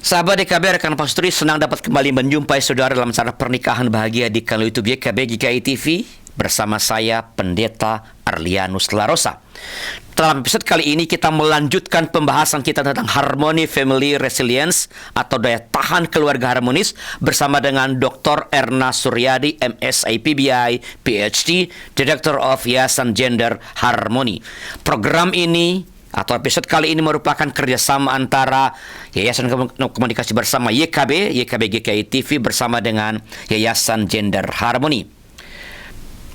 Sahabat DKB, rekan pasturi, senang dapat kembali menjumpai saudara dalam acara pernikahan bahagia di kanal YouTube YKB GKI TV bersama saya Pendeta Arlianus Larosa. Dalam episode kali ini kita melanjutkan pembahasan kita tentang Harmony Family Resilience atau daya tahan keluarga harmonis bersama dengan Dr. Erna Suryadi, MSI PBI, PhD, Director of Yayasan Gender Harmony. Program ini atau episode kali ini merupakan kerjasama antara Yayasan Komunikasi Bersama YKB GKI TV bersama dengan Yayasan Gender Harmony.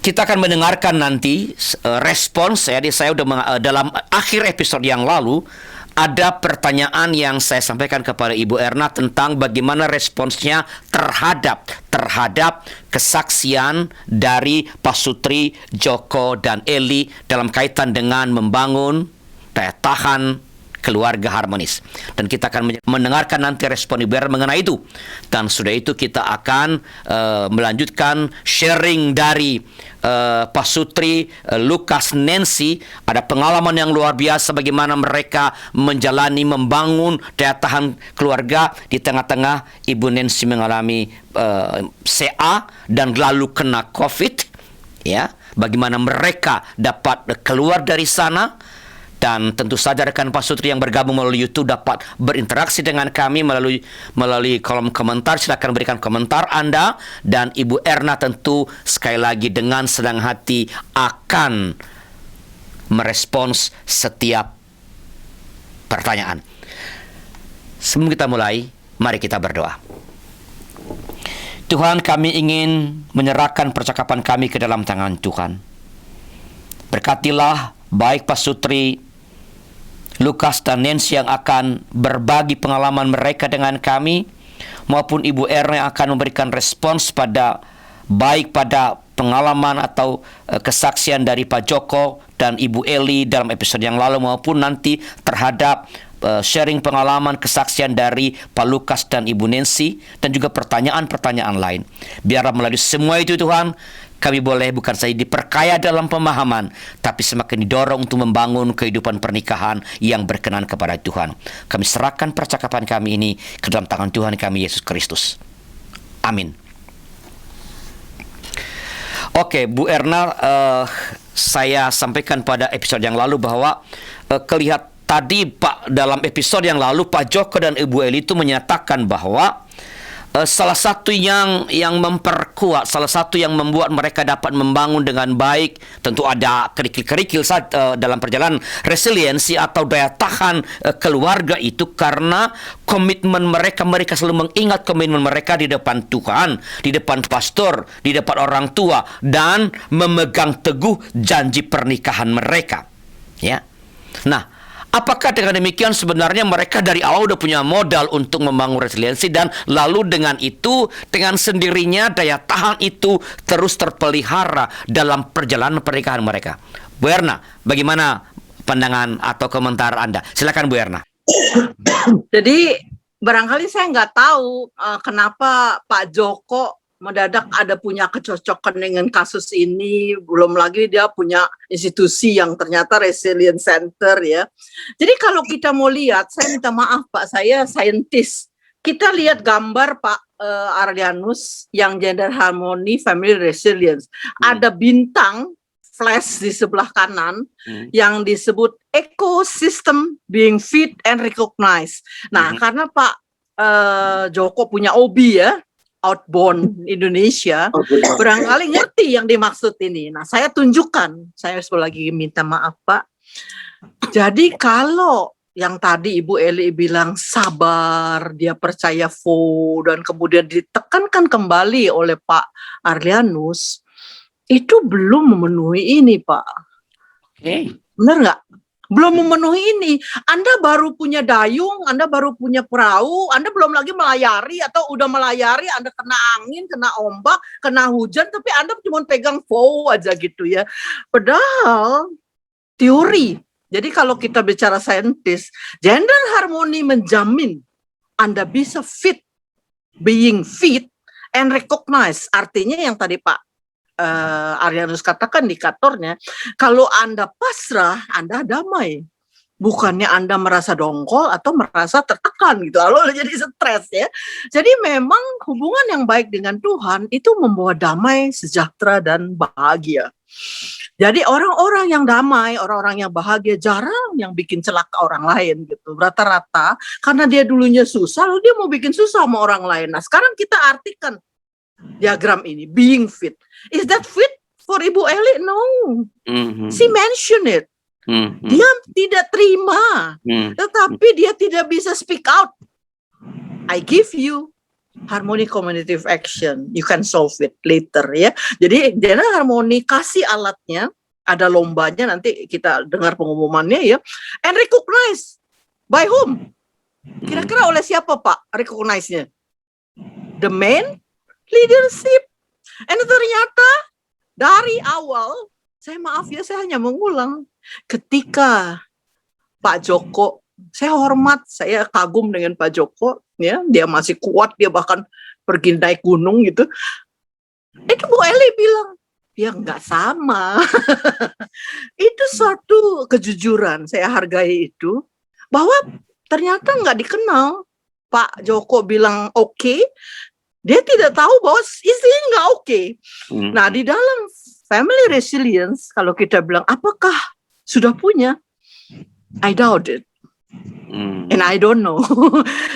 Kita akan mendengarkan nanti respons saya sudah dalam akhir episode yang lalu ada pertanyaan yang saya sampaikan kepada Ibu Erna tentang bagaimana responsnya terhadap kesaksian dari Pak Sutri, Joko dan Eli dalam kaitan dengan membangun daya tahan keluarga harmonis. Dan kita akan mendengarkan nanti respon Ibu Erna mengenai itu. Dan sudah itu kita akan melanjutkan sharing dari Pak Sutri, Lukas, Nancy. Ada pengalaman yang luar biasa bagaimana mereka membangun daya tahan keluarga di tengah-tengah Ibu Nancy mengalami CA dan lalu kena COVID. Ya, bagaimana mereka dapat keluar dari sana. Dan tentu saja rekan Pak Sutri yang bergabung melalui YouTube dapat berinteraksi dengan kami melalui kolom komentar. Silakan berikan komentar Anda. Dan Ibu Erna tentu sekali lagi dengan senang hati akan merespons setiap pertanyaan. Sebelum kita mulai, mari kita berdoa. Tuhan, kami ingin menyerahkan percakapan kami ke dalam tangan Tuhan. Berkatilah baik Pak Sutri, Lukas dan Nancy yang akan berbagi pengalaman mereka dengan kami, maupun Ibu Erna yang akan memberikan respons baik pada pengalaman atau kesaksian dari Pak Joko dan Ibu Eli dalam episode yang lalu, maupun nanti terhadap sharing pengalaman kesaksian dari Pak Lukas dan Ibu Nancy, dan juga pertanyaan-pertanyaan lain. Biarlah melalui semua itu Tuhan, kami boleh bukan saja diperkaya dalam pemahaman, tapi semakin didorong untuk membangun kehidupan pernikahan yang berkenan kepada Tuhan. Kami serahkan percakapan kami ini ke dalam tangan Tuhan kami Yesus Kristus. Amin. Oke, Bu Erna, saya sampaikan pada episode yang lalu bahwa tadi dalam episode yang lalu Pak Joko dan Ibu Eli itu menyatakan bahwa salah satu yang memperkuat, salah satu yang membuat mereka dapat membangun dengan baik, tentu ada kerikil-kerikil dalam perjalanan resiliensi atau daya tahan keluarga itu karena komitmen mereka selalu mengingat komitmen mereka di depan Tuhan, di depan pastor, di depan orang tua, dan memegang teguh janji pernikahan mereka. Ya. Nah, apakah dengan demikian sebenarnya mereka dari awal udah punya modal untuk membangun resiliensi, dan lalu dengan itu, dengan sendirinya daya tahan itu terus terpelihara dalam perjalanan pernikahan mereka? Bu Erna, bagaimana pandangan atau komentar Anda? Silakan Bu Erna. Jadi barangkali saya nggak tahu kenapa Pak Joko mendadak ada punya kecocokan dengan kasus ini, belum lagi dia punya institusi yang ternyata Resilience Center ya. Jadi kalau kita mau lihat, saya minta maaf Pak, saya saintis. Kita lihat gambar Pak Arlianus yang Gender Harmony Family Resilience. Ada bintang flash di sebelah kanan yang disebut ecosystem being fit and recognized. Nah, karena Pak Joko punya OB ya, outbound Indonesia, barangkali ngerti yang dimaksud ini. Nah, saya tunjukkan, saya lagi minta maaf Pak. Jadi kalau yang tadi Ibu Eli bilang sabar, dia percaya dan kemudian ditekankan kembali oleh Pak Arlianus, itu belum memenuhi ini Pak. Benar nggak? Belum memenuhi ini. Anda baru punya dayung, Anda baru punya perahu, Anda belum lagi melayari atau udah melayari, Anda kena angin, kena ombak, kena hujan, tapi Anda cuma pegang aja gitu ya. Padahal teori. Jadi kalau kita bicara saintis, gender harmony menjamin Anda bisa being fit and recognize. Artinya yang tadi Pak Arlianus katakan indikatornya, kalau Anda pasrah, Anda damai. Bukannya Anda merasa dongkol atau merasa tertekan gitu, lalu jadi stres ya. Jadi memang hubungan yang baik dengan Tuhan itu membawa damai, sejahtera, dan bahagia. Jadi orang-orang yang damai, orang-orang yang bahagia jarang yang bikin celaka orang lain gitu. Rata-rata karena dia dulunya susah, lalu dia mau bikin susah sama orang lain. Nah sekarang kita artikan diagram ini, being fit. Is that fit for Ibu Eli? No. She mentioned it. Dia tidak terima, tetapi dia tidak bisa speak out. I give you harmony cognitive action, you can solve it later ya. Jadi Dana Harmony kasih alatnya, ada lombanya, nanti kita dengar pengumumannya ya. And recognize by whom? Kira-kira oleh siapa Pak recognize-nya? The main leadership. And ternyata dari awal, saya maaf ya, saya hanya mengulang. Ketika Pak Joko, saya hormat, saya kagum dengan Pak Joko, ya, dia masih kuat, dia bahkan pergi naik gunung gitu. Itu Bu Eli bilang, ya nggak sama. Itu suatu kejujuran, saya hargai itu, bahwa ternyata nggak dikenal. Pak Joko bilang oke, dia tidak tahu bahwa istrinya nggak oke. Nah di dalam family resilience, kalau kita bilang apakah sudah punya, I doubt it. And I don't know.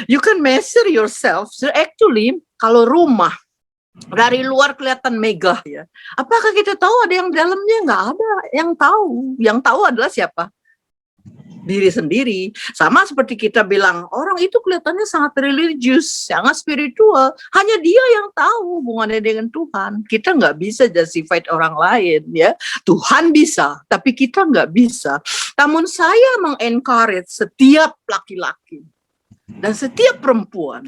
You can measure yourself. So actually, kalau rumah dari luar kelihatan megah ya, apakah kita tahu ada yang dalamnya? Nggak ada yang tahu. Yang tahu adalah siapa? Diri sendiri. Sama seperti kita bilang, orang itu kelihatannya sangat religius, sangat spiritual. Hanya dia yang tahu hubungannya dengan Tuhan. Kita nggak bisa justify orang lain ya. Tuhan bisa, tapi kita nggak bisa. Namun saya mengencourage setiap laki-laki dan setiap perempuan,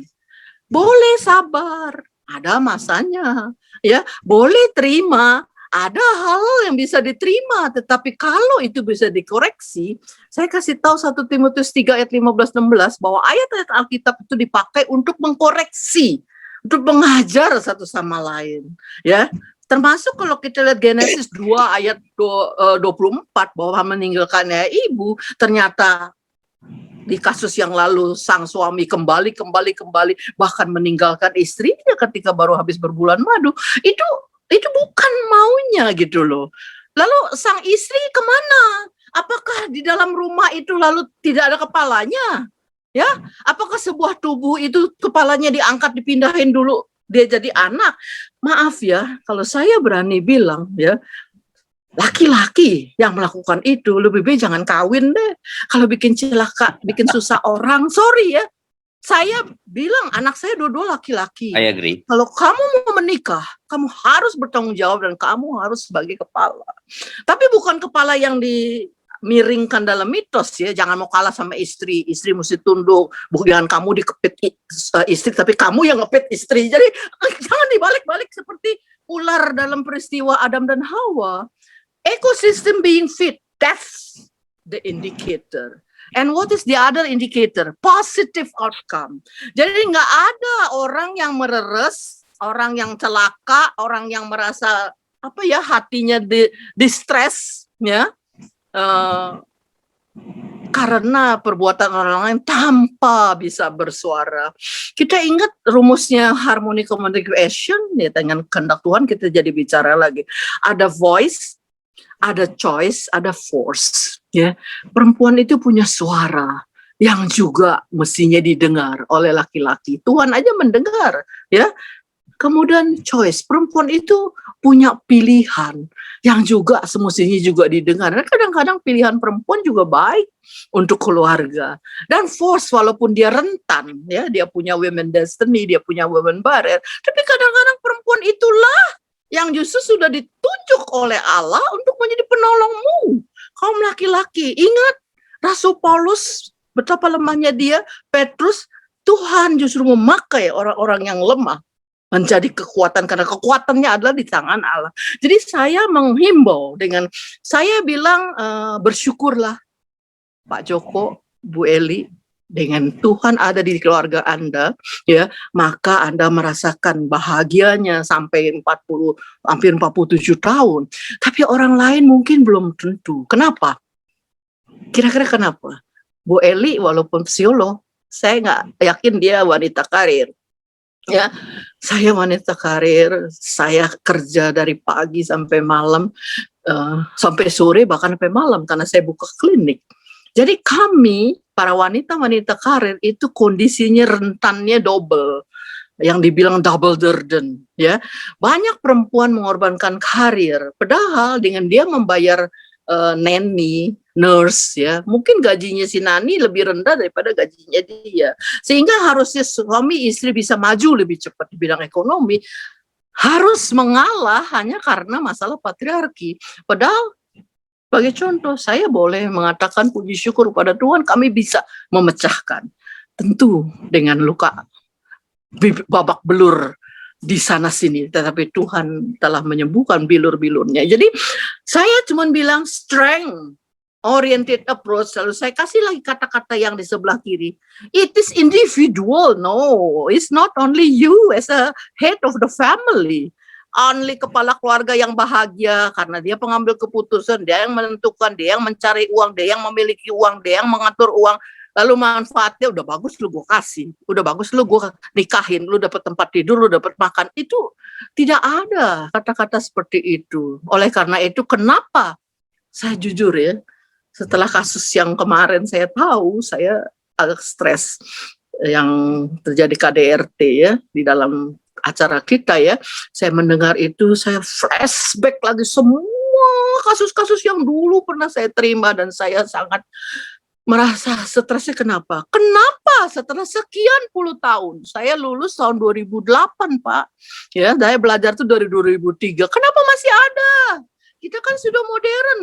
boleh sabar, ada masanya, ya, boleh terima. Ada hal yang bisa diterima, tetapi kalau itu bisa dikoreksi, saya kasih tahu 1 Timotius 3 ayat 15-16 bahwa ayat-ayat Alkitab itu dipakai untuk mengkoreksi, untuk mengajar satu sama lain, ya. Termasuk kalau kita lihat Genesis 2 ayat 24 bahwa meninggalkannya ibu, ternyata di kasus yang lalu sang suami kembali bahkan meninggalkan istrinya ketika baru habis berbulan madu. Itu bukan maunya gitu loh. Lalu sang istri kemana? Apakah di dalam rumah itu lalu tidak ada kepalanya? Ya, apakah sebuah tubuh itu kepalanya diangkat dipindahin dulu dia jadi anak? Maaf ya, kalau saya berani bilang ya, laki-laki yang melakukan itu lebih baik jangan kawin deh. Kalau bikin celaka, bikin susah orang, sorry ya. Saya bilang anak saya dua-dua laki-laki. I agree. Kalau kamu mau menikah, kamu harus bertanggung jawab dan kamu harus sebagai kepala. Tapi bukan kepala yang dimiringkan dalam mitos ya. Jangan mau kalah sama istri. Istri mesti tunduk. Bukan kamu dikepit istri, tapi kamu yang ngepit istri. Jadi jangan dibalik-balik seperti ular dalam peristiwa Adam dan Hawa. Ecosystem being fit, that's the indicator. And what is the other indicator? Positive outcome. Jadi nggak ada orang yang mereres, orang yang celaka, orang yang merasa apa ya hatinya distress ya karena perbuatan orang lain tanpa bisa bersuara. Kita ingat rumusnya harmony communication ya, dengan kehendak Tuhan kita jadi bicara lagi. Ada voice, ada choice, ada force. Ya, perempuan itu punya suara yang juga mestinya didengar oleh laki-laki. Tuhan aja mendengar, ya. Kemudian choice, perempuan itu punya pilihan yang juga semestinya juga didengar. Dan kadang-kadang pilihan perempuan juga baik untuk keluarga. Dan force, walaupun dia rentan, ya, dia punya women destiny, dia punya women barrier, tapi kadang-kadang perempuan itulah yang justru sudah ditunjuk oleh Allah untuk menjadi penolongmu. Kaum laki-laki, ingat Rasul Paulus betapa lemahnya dia, Petrus, Tuhan justru memakai orang-orang yang lemah menjadi kekuatan, karena kekuatannya adalah di tangan Allah. Jadi saya menghimbau dengan, saya bilang bersyukurlah Pak Joko, Bu Eli, dengan Tuhan ada di keluarga Anda, ya, maka Anda merasakan bahagianya sampai hampir 47 tahun. Tapi orang lain mungkin belum tentu. Kenapa? Kira-kira kenapa? Bu Eli walaupun psikolog, saya nggak yakin dia wanita karir. Ya, saya wanita karir, saya kerja dari pagi sampai malam, sampai sore bahkan sampai malam karena saya buka klinik. Jadi kami para wanita-wanita karir itu kondisinya rentannya double, yang dibilang double burden, ya. Banyak perempuan mengorbankan karir, padahal dengan dia membayar nanny, nurse, ya, mungkin gajinya si nani lebih rendah daripada gajinya dia, sehingga harusnya suami istri bisa maju lebih cepat di bidang ekonomi, harus mengalah hanya karena masalah patriarki. Padahal sebagai contoh, saya boleh mengatakan puji syukur pada Tuhan kami bisa memecahkan, tentu dengan luka babak belur di sana sini, tetapi Tuhan telah menyembuhkan bilur-bilurnya. Jadi saya cuma bilang strength oriented approach, lalu saya kasih lagi kata-kata yang di sebelah kiri. It is individual, no, it's not only you as a head of the family. Only kepala keluarga yang bahagia karena dia pengambil keputusan, dia yang menentukan, dia yang mencari uang, dia yang memiliki uang, dia yang mengatur uang. Lalu manfaatnya udah bagus lu gue kasih, udah bagus lu gue nikahin, lu dapat tempat tidur, lu dapat makan. Itu tidak ada kata-kata seperti itu. Oleh karena itu kenapa saya jujur ya, setelah kasus yang kemarin saya tahu, saya agak stres yang terjadi KDRT ya di dalam acara kita ya. Saya mendengar itu, saya flashback lagi semua kasus-kasus yang dulu pernah saya terima dan saya sangat merasa stresnya. Kenapa? Kenapa setelah sekian puluh tahun, saya lulus tahun 2008 Pak, ya saya belajar tuh dari 2003, kenapa masih ada? Kita kan sudah modern,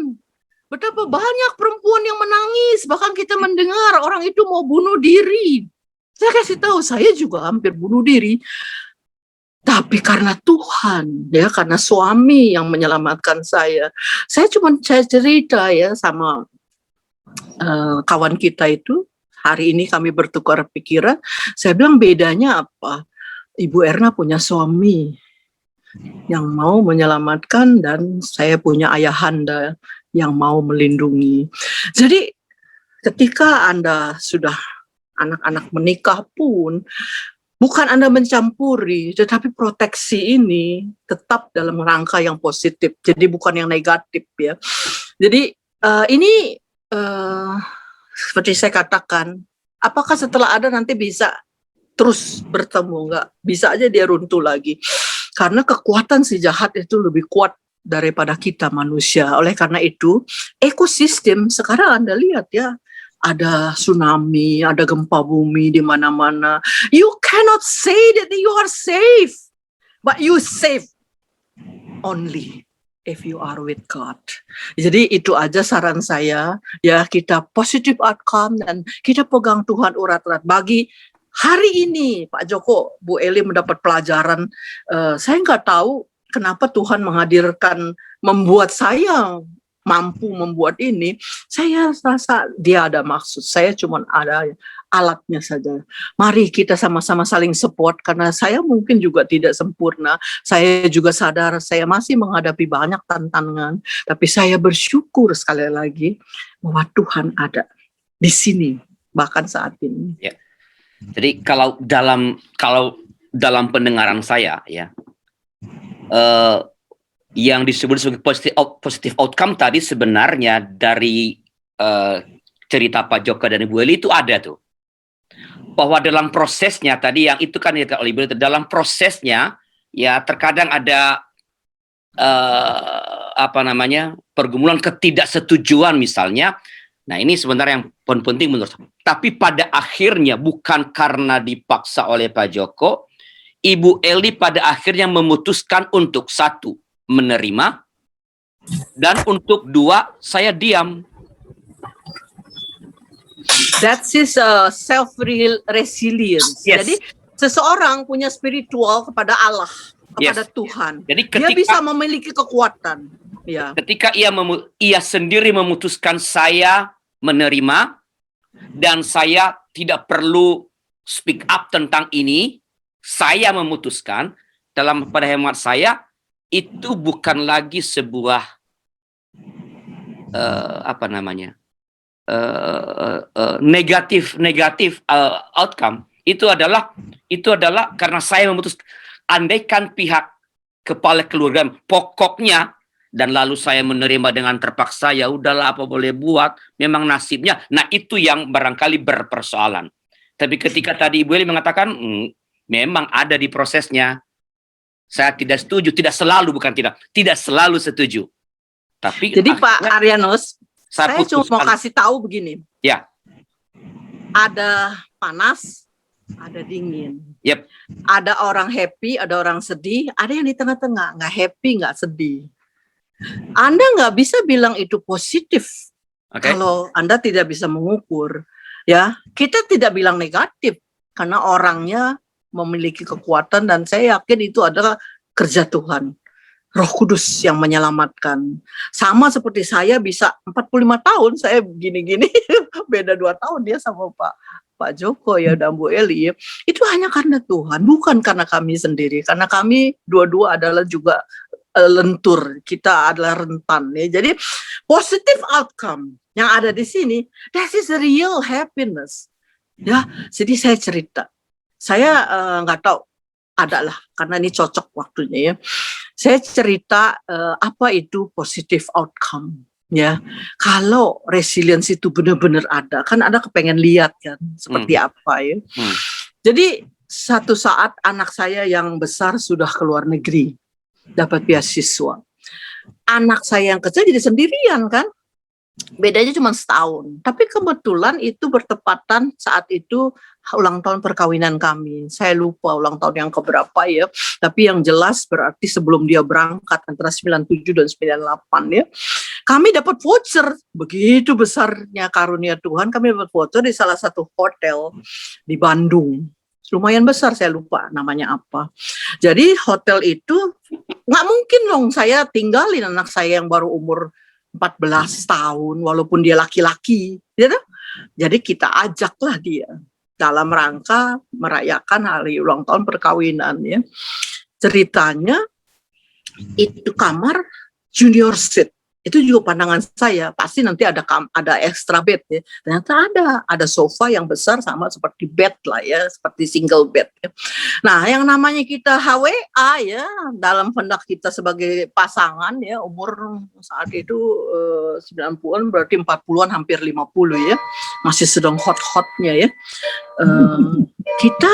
betapa banyak perempuan yang menangis, bahkan kita mendengar orang itu mau bunuh diri. Saya kasih tahu, saya juga hampir bunuh diri, tapi karena Tuhan, ya karena suami yang menyelamatkan saya cuma cerita ya sama kawan kita itu, hari ini kami bertukar pikiran, saya bilang bedanya apa? Ibu Erna punya suami yang mau menyelamatkan dan saya punya ayahanda yang mau melindungi. Jadi ketika Anda sudah anak-anak menikah pun, bukan Anda mencampuri, tetapi proteksi ini tetap dalam rangka yang positif, jadi bukan yang negatif ya. Jadi ini seperti saya katakan, apakah setelah ada nanti bisa terus bertemu? Enggak, bisa aja dia runtuh lagi. Karena kekuatan si jahat itu lebih kuat daripada kita manusia. Oleh karena itu, ekosistem sekarang Anda lihat ya, ada tsunami, ada gempa bumi di mana-mana. You cannot say that you are safe, but you safe only if you are with God. Jadi itu aja saran saya, ya kita positive outcome dan kita pegang Tuhan urat-urat. Bagi hari ini Pak Joko, Bu Eli mendapat pelajaran, saya nggak tahu kenapa Tuhan menghadirkan, membuat saya mampu membuat ini. Saya rasa dia ada maksud, saya cuma ada alatnya saja. Mari kita sama-sama saling support, karena saya mungkin juga tidak sempurna. Saya juga sadar saya masih menghadapi banyak tantangan, tapi saya bersyukur sekali lagi bahwa Tuhan ada di sini bahkan saat ini. Ya. Jadi kalau dalam pendengaran saya ya, yang disebut sebagai positive outcome tadi sebenarnya dari cerita Pak Joko dan Ibu Eli itu ada tuh, bahwa dalam prosesnya tadi yang itu kan dalam prosesnya ya terkadang ada pergumulan ketidaksetujuan misalnya. Nah ini sebenarnya yang penting menurut saya. Tapi pada akhirnya bukan karena dipaksa oleh Pak Joko, Ibu Eli pada akhirnya memutuskan untuk satu, menerima, dan untuk dua, saya diam. That's his self-resilience. Yes. Jadi seseorang punya spiritual kepada Allah, kepada Tuhan. Jadi dia bisa memiliki kekuatan. Ya. Ketika ia sendiri memutuskan saya menerima dan saya tidak perlu speak up tentang ini, saya memutuskan, pada hemat saya itu bukan lagi sebuah negatif outcome itu adalah karena saya memutus, andaikan pihak kepala keluarga pokoknya, dan lalu saya menerima dengan terpaksa, ya udahlah apa boleh buat, memang nasibnya. Nah itu yang barangkali berpersoalan. Tapi ketika tadi Ibu Eli mengatakan memang ada di prosesnya, saya tidak setuju, tidak selalu setuju. Tapi Jadi Pak Aryanus, saya cuma mau putuskan. kasih tahu begini. Ya. Ada panas, ada dingin. Yep. Ada orang happy, ada orang sedih, ada yang di tengah-tengah, nggak happy, nggak sedih. Anda nggak bisa bilang itu positif kalau Anda tidak bisa mengukur. Ya, kita tidak bilang negatif karena orangnya memiliki kekuatan, dan saya yakin itu adalah kerja Tuhan. Roh Kudus yang menyelamatkan. Sama seperti saya bisa 45 tahun, saya gini-gini, beda 2 tahun dia sama Pak Joko ya, dan Bu Eli. Itu hanya karena Tuhan, bukan karena kami sendiri. Karena kami dua-dua adalah juga lentur, kita adalah rentan. Ya. Jadi positive outcome yang ada di sini, that is a real happiness. Ya, jadi saya cerita. Saya nggak tahu, adalah karena ini cocok waktunya ya. Saya cerita apa itu positive outcome ya. Kalau resilience itu benar-benar ada, kan Anda kepengen lihat kan seperti apa ya. Jadi satu saat anak saya yang besar sudah ke luar negeri dapat beasiswa. Anak saya yang kecil jadi sendirian kan. Bedanya cuma setahun, tapi kebetulan itu bertepatan saat itu ulang tahun perkawinan kami. Saya lupa ulang tahun yang keberapa ya, tapi yang jelas berarti sebelum dia berangkat antara 97 dan 98 ya. Kami dapat voucher, begitu besarnya karunia Tuhan, kami dapat voucher di salah satu hotel di Bandung. Lumayan besar, saya lupa namanya apa. Jadi hotel itu nggak mungkin dong saya tinggalin anak saya yang baru umur 14 tahun, walaupun dia laki-laki, gitu. Jadi kita ajaklah dia dalam rangka merayakan hari ulang tahun perkawinan ya. Ceritanya itu kamar junior seat. Itu juga pandangan saya, pasti nanti ada extra bed ya. Ternyata ada sofa yang besar sama seperti bed lah ya, seperti single bed ya. Nah, yang namanya kita HWA ya, dalam hendak kita sebagai pasangan ya, umur saat itu 90-an berarti 40-an hampir 50 ya. Masih sedang hot-hotnya ya. Kita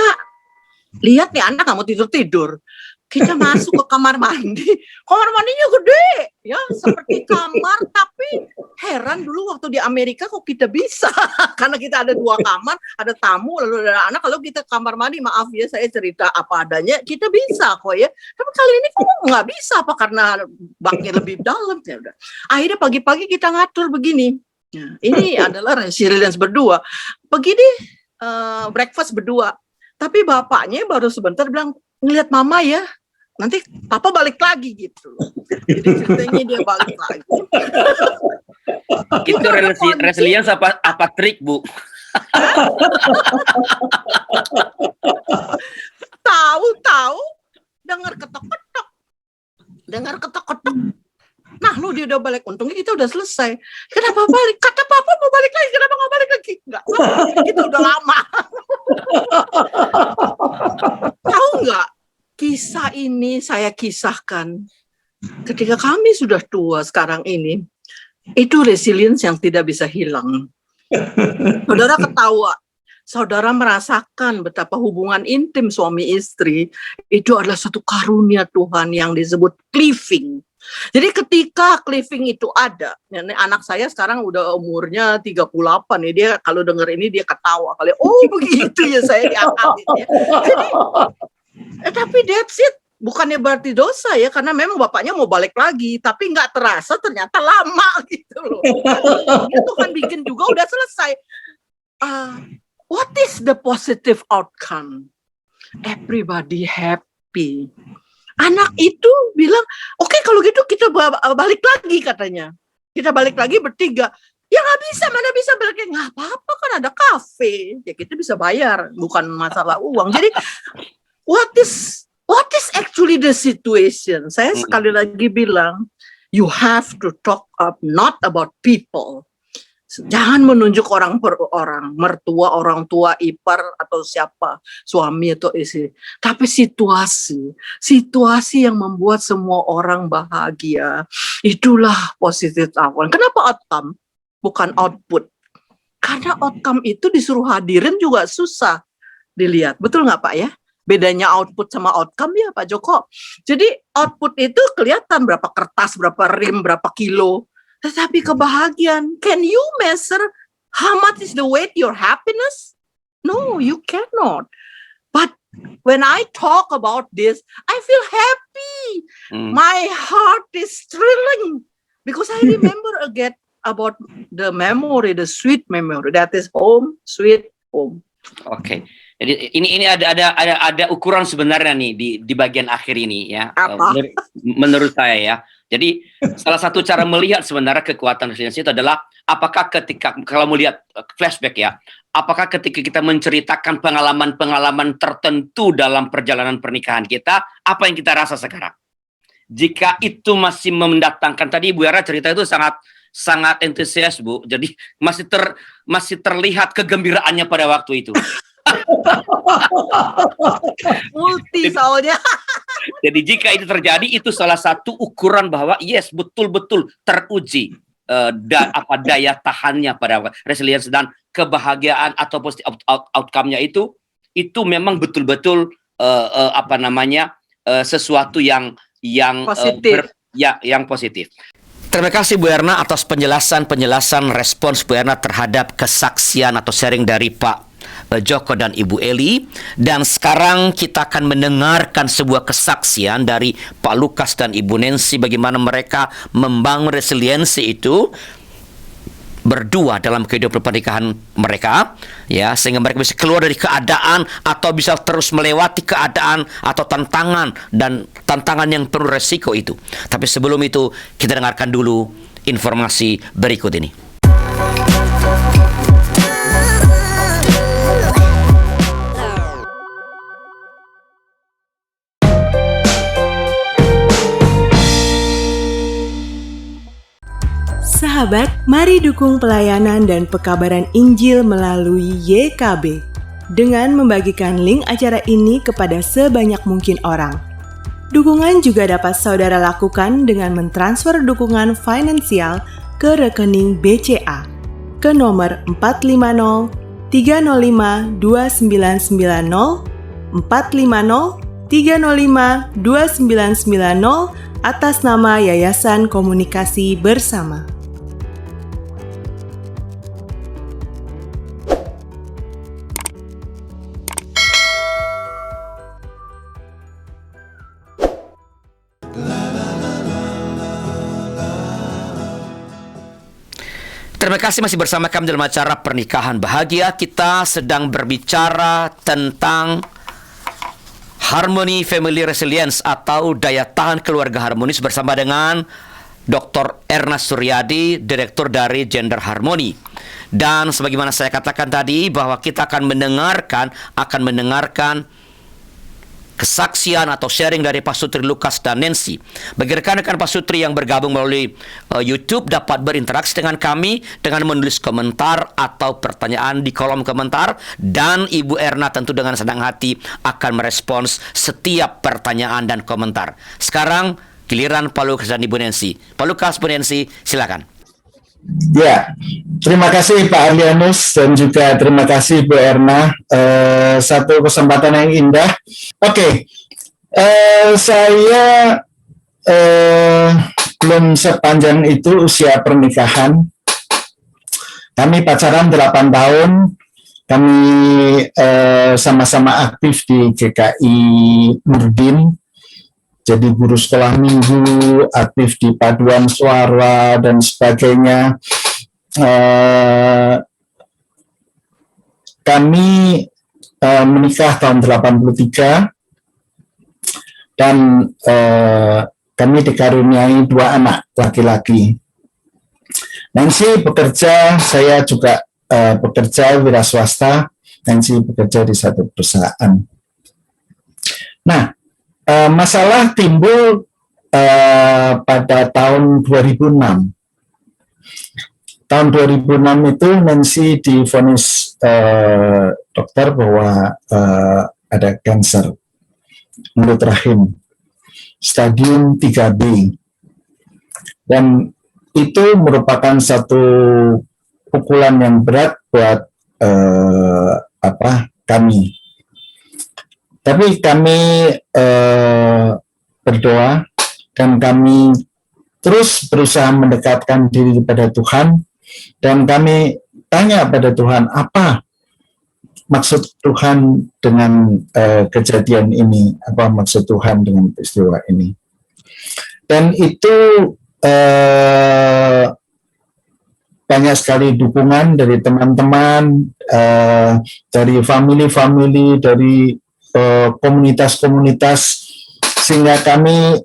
lihat nih anak nggak mau tidur-tidur. Kita masuk ke kamar mandi, kamar mandinya gede, ya seperti kamar, tapi heran dulu waktu di Amerika kok kita bisa, karena kita ada 2 kamar, ada tamu, lalu ada anak, kalau kita kamar mandi, maaf ya saya cerita apa adanya, kita bisa kok ya, tapi kali ini kok nggak bisa, apa karena baknya lebih dalam, ya udah. Akhirnya pagi-pagi kita ngatur begini, nah, ini adalah resilience berdua, begini breakfast berdua, tapi bapaknya baru sebentar bilang, ngelihat mama ya, nanti papa balik lagi gitu. Jadi ceritanya dia balik lagi. Itu resilience apa trik, Bu? Tahu-tahu dengar ketok-ketok. Nah, lu dia udah balik. Untungnya kita udah selesai. Kenapa balik? Kata papa mau balik lagi. Kenapa nggak balik lagi? Enggak. Kita udah lama. Tahu nggak? Kisah ini saya kisahkan ketika kami sudah tua sekarang ini. Itu resilience yang tidak bisa hilang. Saudara ketawa. Saudara merasakan betapa hubungan intim suami istri itu adalah satu karunia Tuhan yang disebut cleaving. Jadi ketika cleaving itu ada, anak saya sekarang udah umurnya 38 ya, dia kalau denger ini dia ketawa kali, oh begitu ya saya diangkatin ya. Jadi, tapi that's it, bukannya berarti dosa ya, karena memang bapaknya mau balik lagi, tapi nggak terasa ternyata lama gitu loh. Itu kan bikin juga udah selesai. What is the positive outcome? Everybody happy. Anak itu bilang, oke, kalau gitu kita balik lagi katanya. Kita balik lagi bertiga. Ya nggak bisa, mana bisa balik lagi. Nggak apa-apa kan ada kafe. Ya kita bisa bayar, bukan masalah uang. Jadi what is actually the situation? Saya sekali lagi bilang, you have to talk up not about people, Jangan menunjuk orang per orang, mertua, orang tua, ipar atau siapa, suami atau istri. Tapi situasi yang membuat semua orang bahagia. Itulah positive outcome. Kenapa outcome? Bukan output. Karena outcome itu disuruh hadirin juga susah dilihat. Betul nggak Pak ya? Bedanya output sama outcome ya Pak Joko. Jadi output itu kelihatan berapa kertas, berapa rim, berapa kilo. Tetapi kebahagiaan, can you measure how much is the weight your happiness? No, you cannot. But when I talk about this, I feel happy. My heart is thrilling because I remember again about the memory, the sweet memory that is home, sweet home. Oke. Jadi ini ada ukuran sebenarnya nih di bagian akhir ini ya. Apa? Menurut saya ya. Jadi salah satu cara melihat sebenarnya kekuatan resiliensi itu adalah apakah ketika kalau melihat flashback ya, apakah ketika kita menceritakan pengalaman-pengalaman tertentu dalam perjalanan pernikahan kita, apa yang kita rasa sekarang? Jika itu masih mendatangkan, tadi Bu Era cerita itu sangat antusias Bu, jadi masih terlihat kegembiraannya pada waktu itu. Multi soalnya. Jadi jika itu terjadi, itu salah satu ukuran bahwa yes, betul-betul teruji daya tahannya pada resilience dan kebahagiaan atau positive outcome-nya itu memang betul-betul sesuatu yang positif. Yang positif. Terima kasih Bu Erna atas penjelasan respons Bu Erna terhadap kesaksian atau sharing dari Pak Joko dan Ibu Eli. Dan sekarang kita akan mendengarkan sebuah kesaksian dari Pak Lukas dan Ibu Nancy bagaimana mereka membangun resiliensi itu berdua dalam kehidupan pernikahan mereka ya, sehingga mereka bisa keluar dari keadaan atau bisa terus melewati keadaan atau tantangan yang penuh resiko itu. Tapi sebelum itu kita dengarkan dulu informasi berikut ini. Sahabat, mari dukung pelayanan dan pekabaran Injil melalui YKB dengan membagikan link acara ini kepada sebanyak mungkin orang. Dukungan juga dapat saudara lakukan dengan mentransfer dukungan finansial ke rekening BCA ke nomor 450 305 2990 450 305 2990 atas nama Yayasan Komunikasi Bersama. Terima kasih masih bersama kami dalam acara Pernikahan Bahagia. Kita sedang berbicara tentang Harmony Family Resilience atau daya tahan keluarga harmonis bersama dengan Dr. Erna Suryadi, Direktur dari Gender Harmony. Dan sebagaimana saya katakan tadi bahwa kita akan mendengarkan kesaksian atau sharing dari Pak Sutri Lukas dan Nancy. Bagi rekan-rekan Pak Sutri yang bergabung melalui YouTube dapat berinteraksi dengan kami dengan menulis komentar atau pertanyaan di kolom komentar, dan Ibu Erna tentu dengan senang hati akan merespons setiap pertanyaan dan komentar. Sekarang giliran Pak Lukas dan Ibu Nancy. Pak Lukas, Bu Nancy, silakan. Ya, terima kasih Pak Arlianus dan juga terima kasih Bu Erna. Satu kesempatan yang indah. Oke, saya belum sepanjang itu usia pernikahan. Kami pacaran 8 tahun. Kami sama-sama aktif di GKI Nurdin. Jadi guru sekolah minggu, aktif di paduan suara, dan sebagainya. Kami menikah tahun 83, dan kami dikaruniai 2 anak laki-laki. Nancy bekerja, saya juga bekerja wira swasta. Nancy bekerja di satu perusahaan. Nah, masalah timbul pada tahun 2006. tahun 2006 itu Nancy divonis dokter bahwa ada kanker mulut rahim stadium 3B, dan itu merupakan satu pukulan yang berat buat kami. Tapi kami berdoa dan kami terus berusaha mendekatkan diri kepada Tuhan, dan kami tanya pada Tuhan, apa maksud Tuhan dengan kejadian ini, apa maksud Tuhan dengan peristiwa ini. Dan itu banyak sekali dukungan dari teman-teman, dari family-family, dari komunitas-komunitas, sehingga kami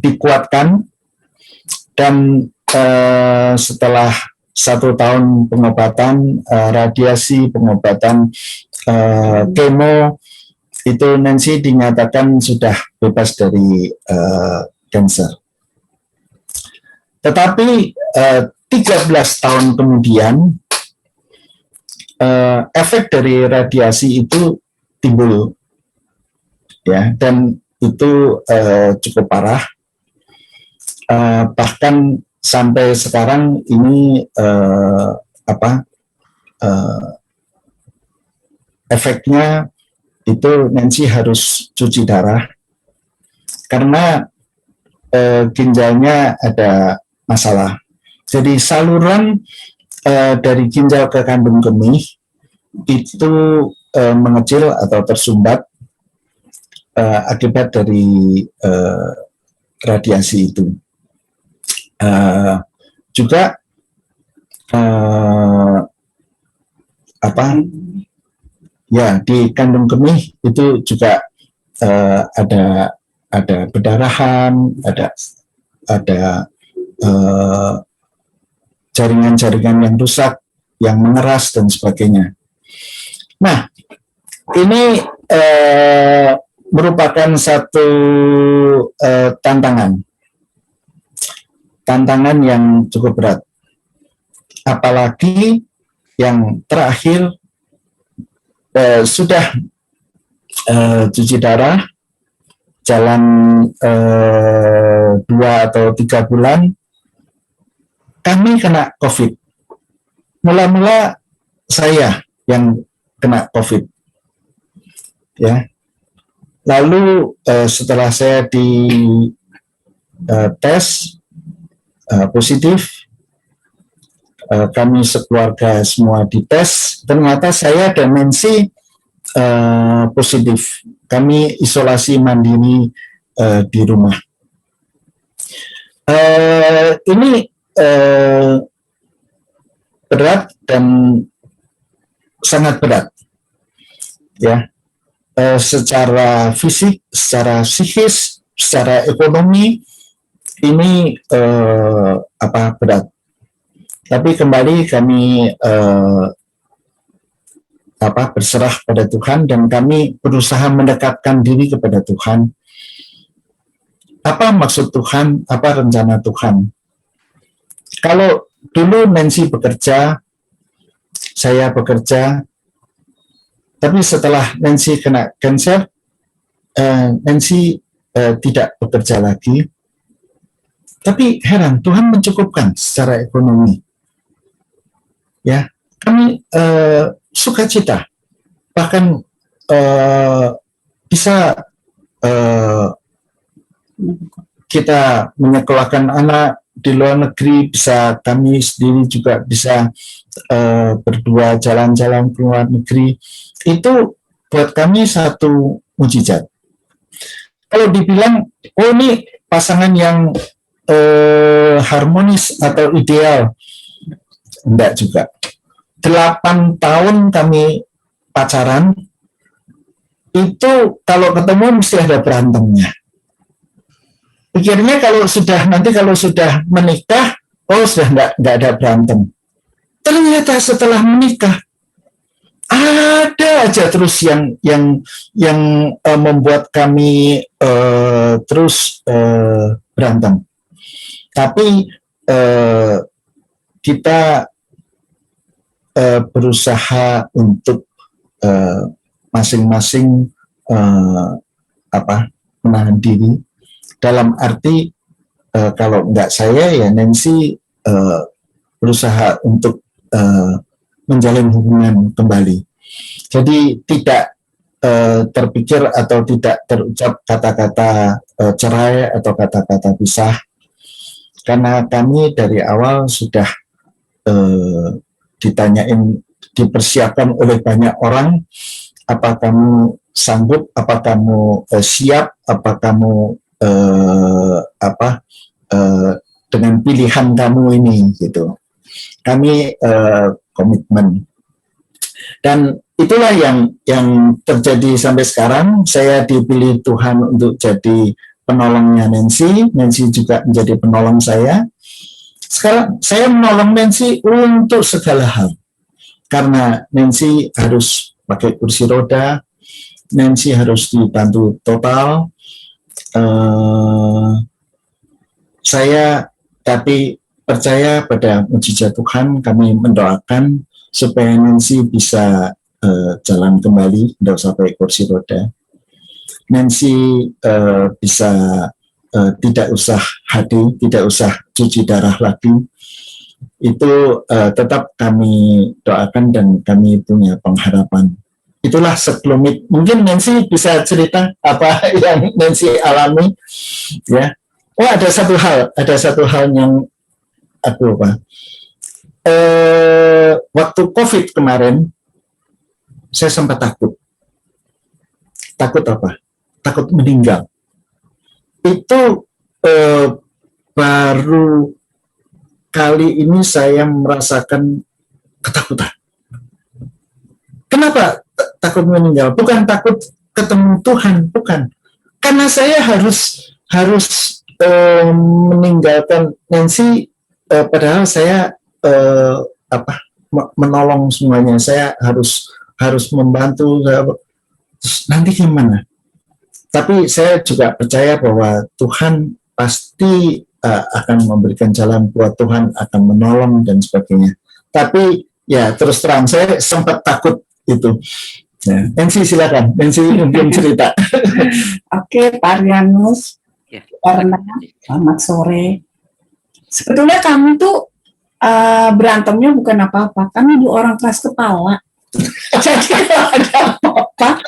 dikuatkan. Dan setelah 1 tahun pengobatan, radiasi, pengobatan kemo, itu Nancy dinyatakan sudah bebas dari kanker. Tetapi 13 tahun kemudian efek dari radiasi itu timbul, ya, dan itu cukup parah. Bahkan sampai sekarang ini efeknya itu Nancy harus cuci darah karena ginjalnya ada masalah. Jadi saluran dari ginjal ke kandung kemih itu mengecil atau tersumbat akibat dari radiasi itu. Juga di kandung kemih itu juga ada perdarahan, ada jaringan-jaringan yang rusak, yang mengeras dan sebagainya. Nah, ini merupakan satu tantangan yang cukup berat. Apalagi yang terakhir sudah cuci darah, jalan 2 atau 3 bulan, kami kena COVID. Mula-mula saya yang kena COVID, ya. Lalu setelah saya tes positif, kami sekeluarga semua dites, ternyata saya dan Nancy positif. Kami isolasi mandiri di rumah. Ini berat dan sangat berat, ya, secara fisik, secara psikis, secara ekonomi, ini berat. Tapi kembali kami berserah pada Tuhan, dan kami berusaha mendekatkan diri kepada Tuhan. Apa maksud Tuhan? Apa rencana Tuhan? Kalau dulu Nancy bekerja, saya bekerja, tapi setelah Nancy kena kanker, Nancy tidak bekerja lagi. Tapi heran, Tuhan mencukupkan secara ekonomi. Ya, kami sukacita, bahkan bisa kita menyekolahkan anak di luar negeri, bisa kami sendiri juga bisa berdua jalan-jalan ke luar negeri. Itu buat kami satu mujizat. Kalau dibilang, oh ini pasangan yang harmonis atau ideal, enggak juga. 8 tahun kami pacaran, itu kalau ketemu mesti ada berantemnya. Pikirnya kalau sudah menikah, oh sudah enggak ada berantem. Ternyata setelah menikah ada aja terus yang membuat kami terus berantem. Tapi kita berusaha untuk masing-masing menahan diri, dalam arti kalau enggak saya ya Nancy berusaha untuk menjalin hubungan kembali. Jadi tidak terpikir atau tidak terucap kata-kata cerai atau kata-kata pisah, karena kami dari awal sudah dipersiapkan oleh banyak orang, apa kamu sanggup, apa kamu siap, apa kamu dengan pilihan kamu ini gitu. Kami komitmen, dan itulah yang terjadi sampai sekarang. Saya dipilih Tuhan untuk jadi penolongnya Nancy. Nancy juga menjadi penolong saya. Sekarang saya menolong Nancy untuk segala hal, karena Nancy harus pakai kursi roda, Nancy harus dibantu total. Saya tapi percaya pada mujizat Tuhan. Kami mendoakan supaya Nancy bisa jalan kembali, tidak usah pakai kursi roda. Nancy bisa tidak usah HD, tidak usah cuci darah lagi. Itu tetap kami doakan dan kami punya pengharapan. Itulah sekelumit. Mungkin Nancy bisa cerita apa yang Nancy alami, ya. Oh, ada satu hal yang aku lupa. Waktu COVID kemarin, saya sempat takut. Takut apa? Takut meninggal. Itu baru kali ini saya merasakan ketakutan. Kenapa takut meninggal? Bukan takut ketemu Tuhan, bukan. Karena saya harus meninggalkan Nancy, padahal saya menolong semuanya. Saya harus membantu. Nanti gimana? Tapi saya juga percaya bahwa Tuhan pasti akan memberikan jalan buat, Tuhan akan menolong dan sebagainya. Tapi ya terus terang saya sempat takut itu. Ya. Nancy silakan, Nancy mungkin cerita. Oke, Pak Arlianus, karena selamat sore. Sebetulnya kami tuh berantemnya bukan apa-apa. Kami dua orang keras kepala. Jadi kalau ada apa-apa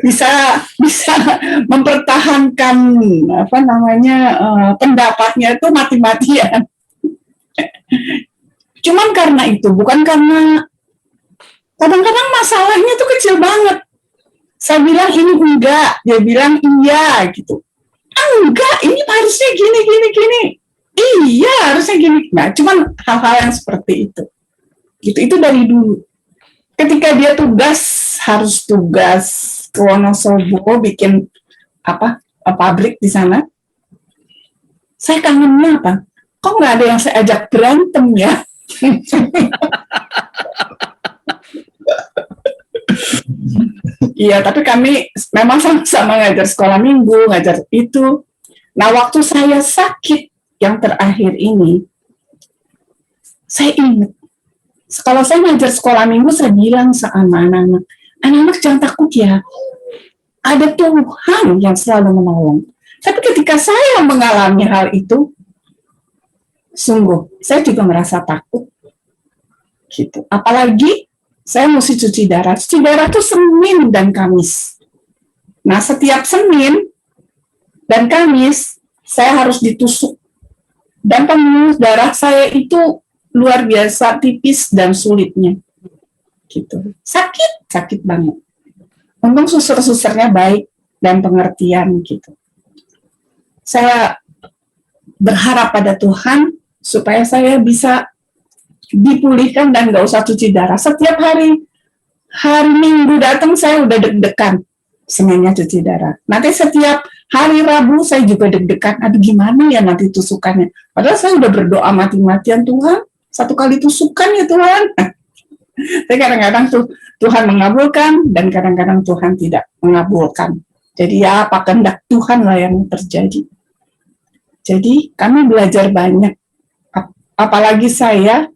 bisa mempertahankan pendapatnya itu mati-matian. Cuman karena itu, bukan karena kadang-kadang masalahnya tuh kecil banget. Saya bilang ini enggak, dia bilang iya gitu. Enggak, ini harusnya gini. Iya, harusnya gini. Nah, cuman hal-hal yang seperti itu. Itu dari dulu. Ketika dia harus tugas ke Wonosobo bikin pabrik di sana. Saya kangennya apa? Kok nggak ada yang saya ajak berantem ya? Iya, tapi kami memang sama-sama ngajar sekolah minggu, ngajar itu. Nah, waktu saya sakit yang terakhir ini, saya ingat, kalau saya ngajar sekolah minggu, saya bilang sama anak-anak jangan takut ya, ada Tuhan yang selalu menolong. Tapi ketika saya mengalami hal itu, sungguh, saya juga merasa takut. Gitu. Apalagi saya mesti cuci darah. Cuci darah itu Senin dan Kamis. Nah, setiap Senin dan Kamis, saya harus ditusuk. Dan pembuluh darah saya itu luar biasa tipis dan sulitnya. Gitu. Sakit banget. Untung suster-susternya baik dan pengertian gitu. Saya berharap pada Tuhan supaya saya bisa dipulihkan dan nggak usah cuci darah. Setiap hari Minggu datang saya udah deg-degan, Seninnya cuci darah. Nanti setiap hari Rabu saya juga deg-degan, aduh gimana ya nanti tusukannya. Padahal saya udah berdoa mati-matian, Tuhan, 1 kali tusukan ya Tuhan. Tapi kadang-kadang Tuhan mengabulkan dan kadang-kadang Tuhan tidak mengabulkan. Jadi ya apa kehendak Tuhan lah yang terjadi. Jadi kami belajar banyak. Apalagi saya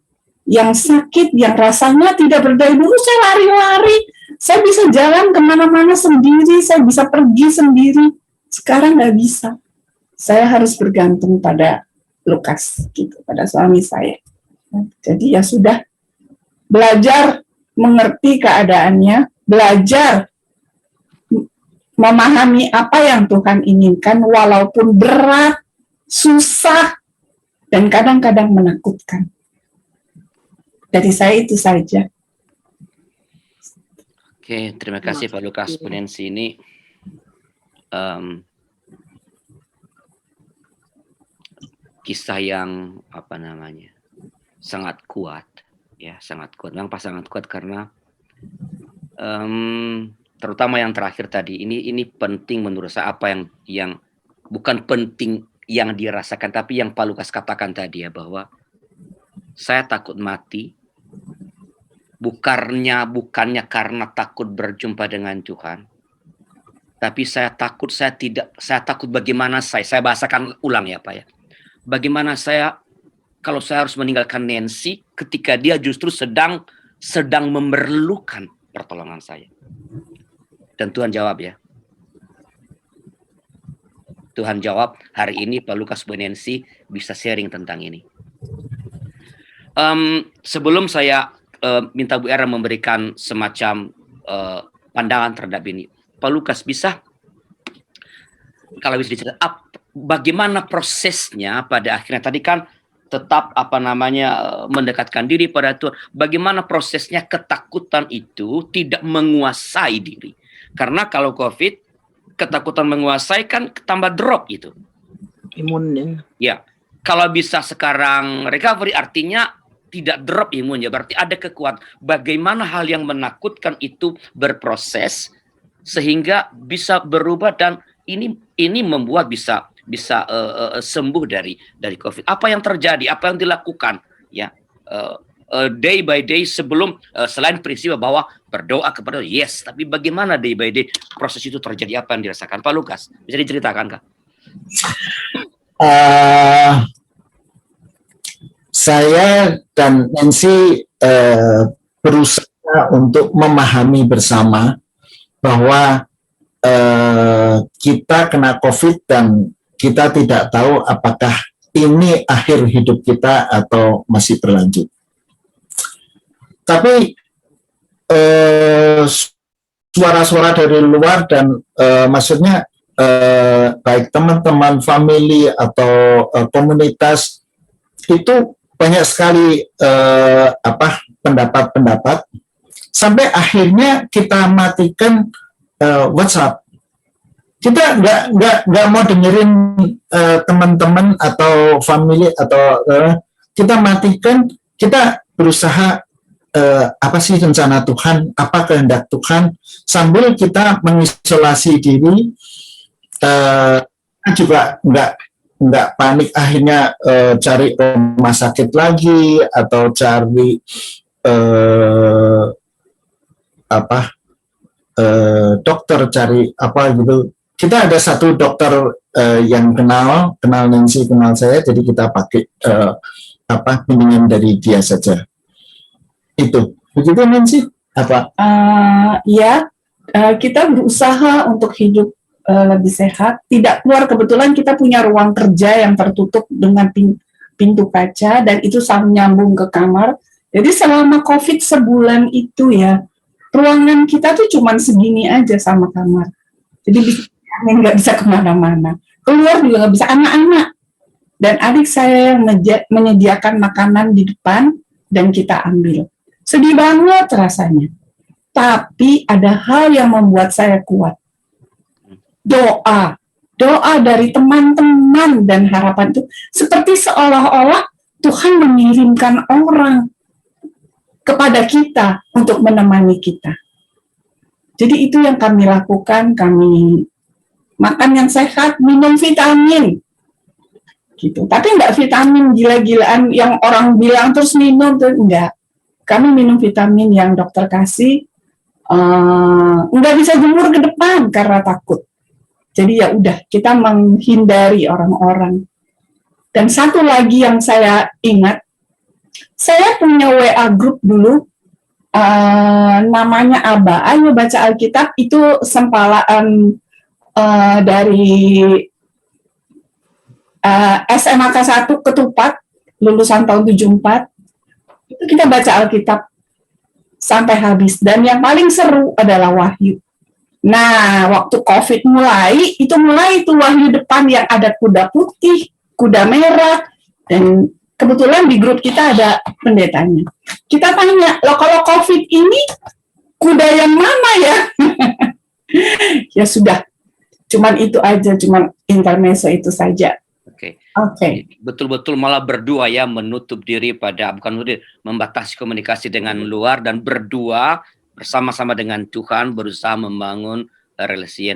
yang sakit, yang rasanya tidak berdaya. Dulu saya lari-lari, saya bisa jalan kemana-mana sendiri, saya bisa pergi sendiri. Sekarang nggak bisa. Saya harus bergantung pada Lukas, gitu, pada suami saya. Jadi ya sudah, belajar mengerti keadaannya, belajar memahami apa yang Tuhan inginkan, walaupun berat, susah, dan kadang-kadang menakutkan. Dari saya itu saja. Oke, terima kasih Pak Lukas. Pendensi ini kisah yang sangat kuat, ya, sangat kuat. Memang pas sangat kuat karena terutama yang terakhir tadi ini penting menurut saya, apa yang bukan penting yang dirasakan, tapi yang Pak Lukas katakan tadi ya, bahwa saya takut mati bukannya karena takut berjumpa dengan Tuhan, tapi saya takut bagaimana saya bahasakan ulang ya Pak ya. Bagaimana kalau saya harus meninggalkan Nancy ketika dia justru sedang memerlukan pertolongan saya. Dan Tuhan jawab ya. Tuhan jawab hari ini Pak Lukas Bu Nancy bisa sharing tentang ini. Sebelum saya minta Bu Era memberikan semacam pandangan terhadap ini, Pak Lukas bisa kalau bisa diceritakan bagaimana prosesnya pada akhirnya, tadi kan tetap mendekatkan diri pada Tuhan. Bagaimana prosesnya ketakutan itu tidak menguasai diri? Karena kalau COVID, ketakutan menguasai kan tambah drop gitu. Imunnya. Ya, kalau bisa sekarang recovery artinya tidak drop imunnya, berarti ada kekuatan. Bagaimana hal yang menakutkan itu berproses sehingga bisa berubah, dan ini membuat bisa sembuh dari COVID. Apa yang terjadi? Apa yang dilakukan? Ya, day by day sebelum selain prinsip bahwa berdoa kepada yes, tapi bagaimana day by day proses itu terjadi, apa yang dirasakan Pak Lukas? Bisa diceritakan Kak? Saya dan Nancy berusaha untuk memahami bersama bahwa kita kena COVID dan kita tidak tahu apakah ini akhir hidup kita atau masih berlanjut. Tapi suara-suara dari luar dan maksudnya baik teman-teman, family atau komunitas itu banyak sekali pendapat-pendapat sampai akhirnya kita matikan WhatsApp. Kita nggak mau dengerin teman-teman atau family atau kita matikan. Kita berusaha apa sih rencana Tuhan, apa kehendak Tuhan, sambil kita mengisolasi diri. Juga nggak panik, akhirnya cari rumah sakit lagi atau cari dokter, cari apa gitu. Kita ada satu dokter yang kenal Nancy, kenal saya, jadi kita pakai bimbingan dari dia saja. Itu begitu Nancy? Apa? Kita berusaha untuk hidup lebih sehat, tidak keluar. Kebetulan kita punya ruang kerja yang tertutup dengan pintu kaca, dan itu selalu nyambung ke kamar. Jadi selama COVID sebulan itu ya, ruangan kita tuh cuman segini aja sama kamar. Jadi nggak bisa kemana-mana. Keluar juga nggak bisa. Anak-anak dan adik saya yang menyediakan makanan di depan, dan kita ambil. Sedih banget rasanya. Tapi ada hal yang membuat saya kuat. Doa dari teman-teman dan harapan itu seperti seolah-olah Tuhan mengirimkan orang kepada kita untuk menemani kita. Jadi itu yang kami lakukan. Kami makan yang sehat, minum vitamin, gitu. Tapi enggak vitamin gila-gilaan yang orang bilang terus minum, tuh enggak. Kami minum vitamin yang dokter kasih. Enggak bisa jemur ke depan karena takut. Jadi ya udah, kita menghindari orang-orang. Dan satu lagi yang saya ingat, Saya punya WA group dulu, namanya ABA, Ayo Baca Alkitab, itu sempalaan dari SMA K1 Ketupat, lulusan tahun 74, itu kita baca Alkitab sampai habis. Dan yang paling seru adalah Wahyu. Nah, waktu COVID mulai itu Wahyu depan yang ada kuda putih, kuda merah, dan kebetulan di grup kita ada pendetanya. Kita tanya, loh kalau COVID ini kuda yang mana ya? Ya sudah, cuman itu aja, cuman intermezzo itu saja. Oke. Oke. Betul-betul malah berdua ya, menutup diri pada, membatasi komunikasi dengan luar dan berdua bersama-sama dengan Tuhan berusaha membangun relasi.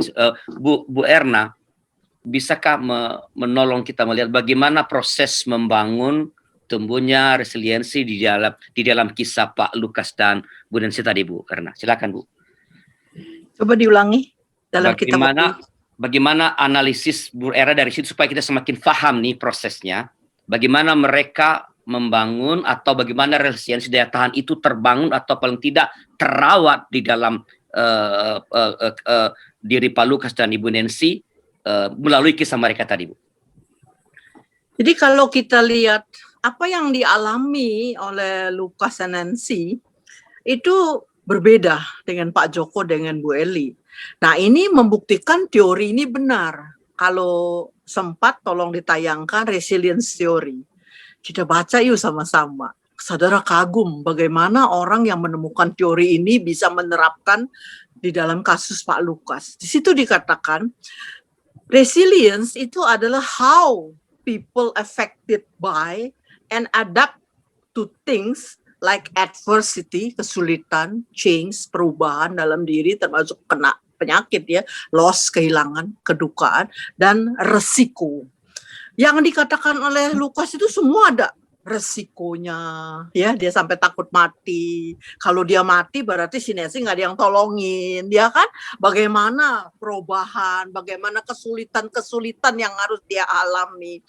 Bu Erna, bisakah menolong kita melihat bagaimana proses membangun tumbuhnya resiliensi di dalam kisah Pak Lukas dan Bu Nancy tadi, Bu Erna? Silakan, Bu. Coba diulangi dalam kitab. Bagaimana analisis Bu Erna dari situ supaya kita semakin paham nih prosesnya, bagaimana mereka membangun atau bagaimana resiliensi daya tahan itu terbangun atau paling tidak terawat di dalam diri Pak Lukas dan Ibu Nancy melalui kisah mereka tadi, Bu. Jadi kalau kita lihat apa yang dialami oleh Lukas dan Nancy itu berbeda dengan Pak Joko dengan Bu Eli. Nah, ini membuktikan teori ini benar. Kalau sempat tolong ditayangkan resilience theory. Kita baca yuk sama-sama. Saudara kagum bagaimana orang yang menemukan teori ini bisa menerapkan di dalam kasus Pak Lukas. Di situ dikatakan resilience itu adalah how people affected by and adapt to things like adversity, kesulitan, change, perubahan dalam diri termasuk kena penyakit ya, loss, kehilangan, kedukaan, dan resiko. Yang dikatakan oleh Lukas itu semua ada resikonya, ya, dia sampai takut mati. Kalau dia mati berarti si Nancy nggak ada yang tolongin, ya kan? Bagaimana perubahan, bagaimana kesulitan-kesulitan yang harus dia alami.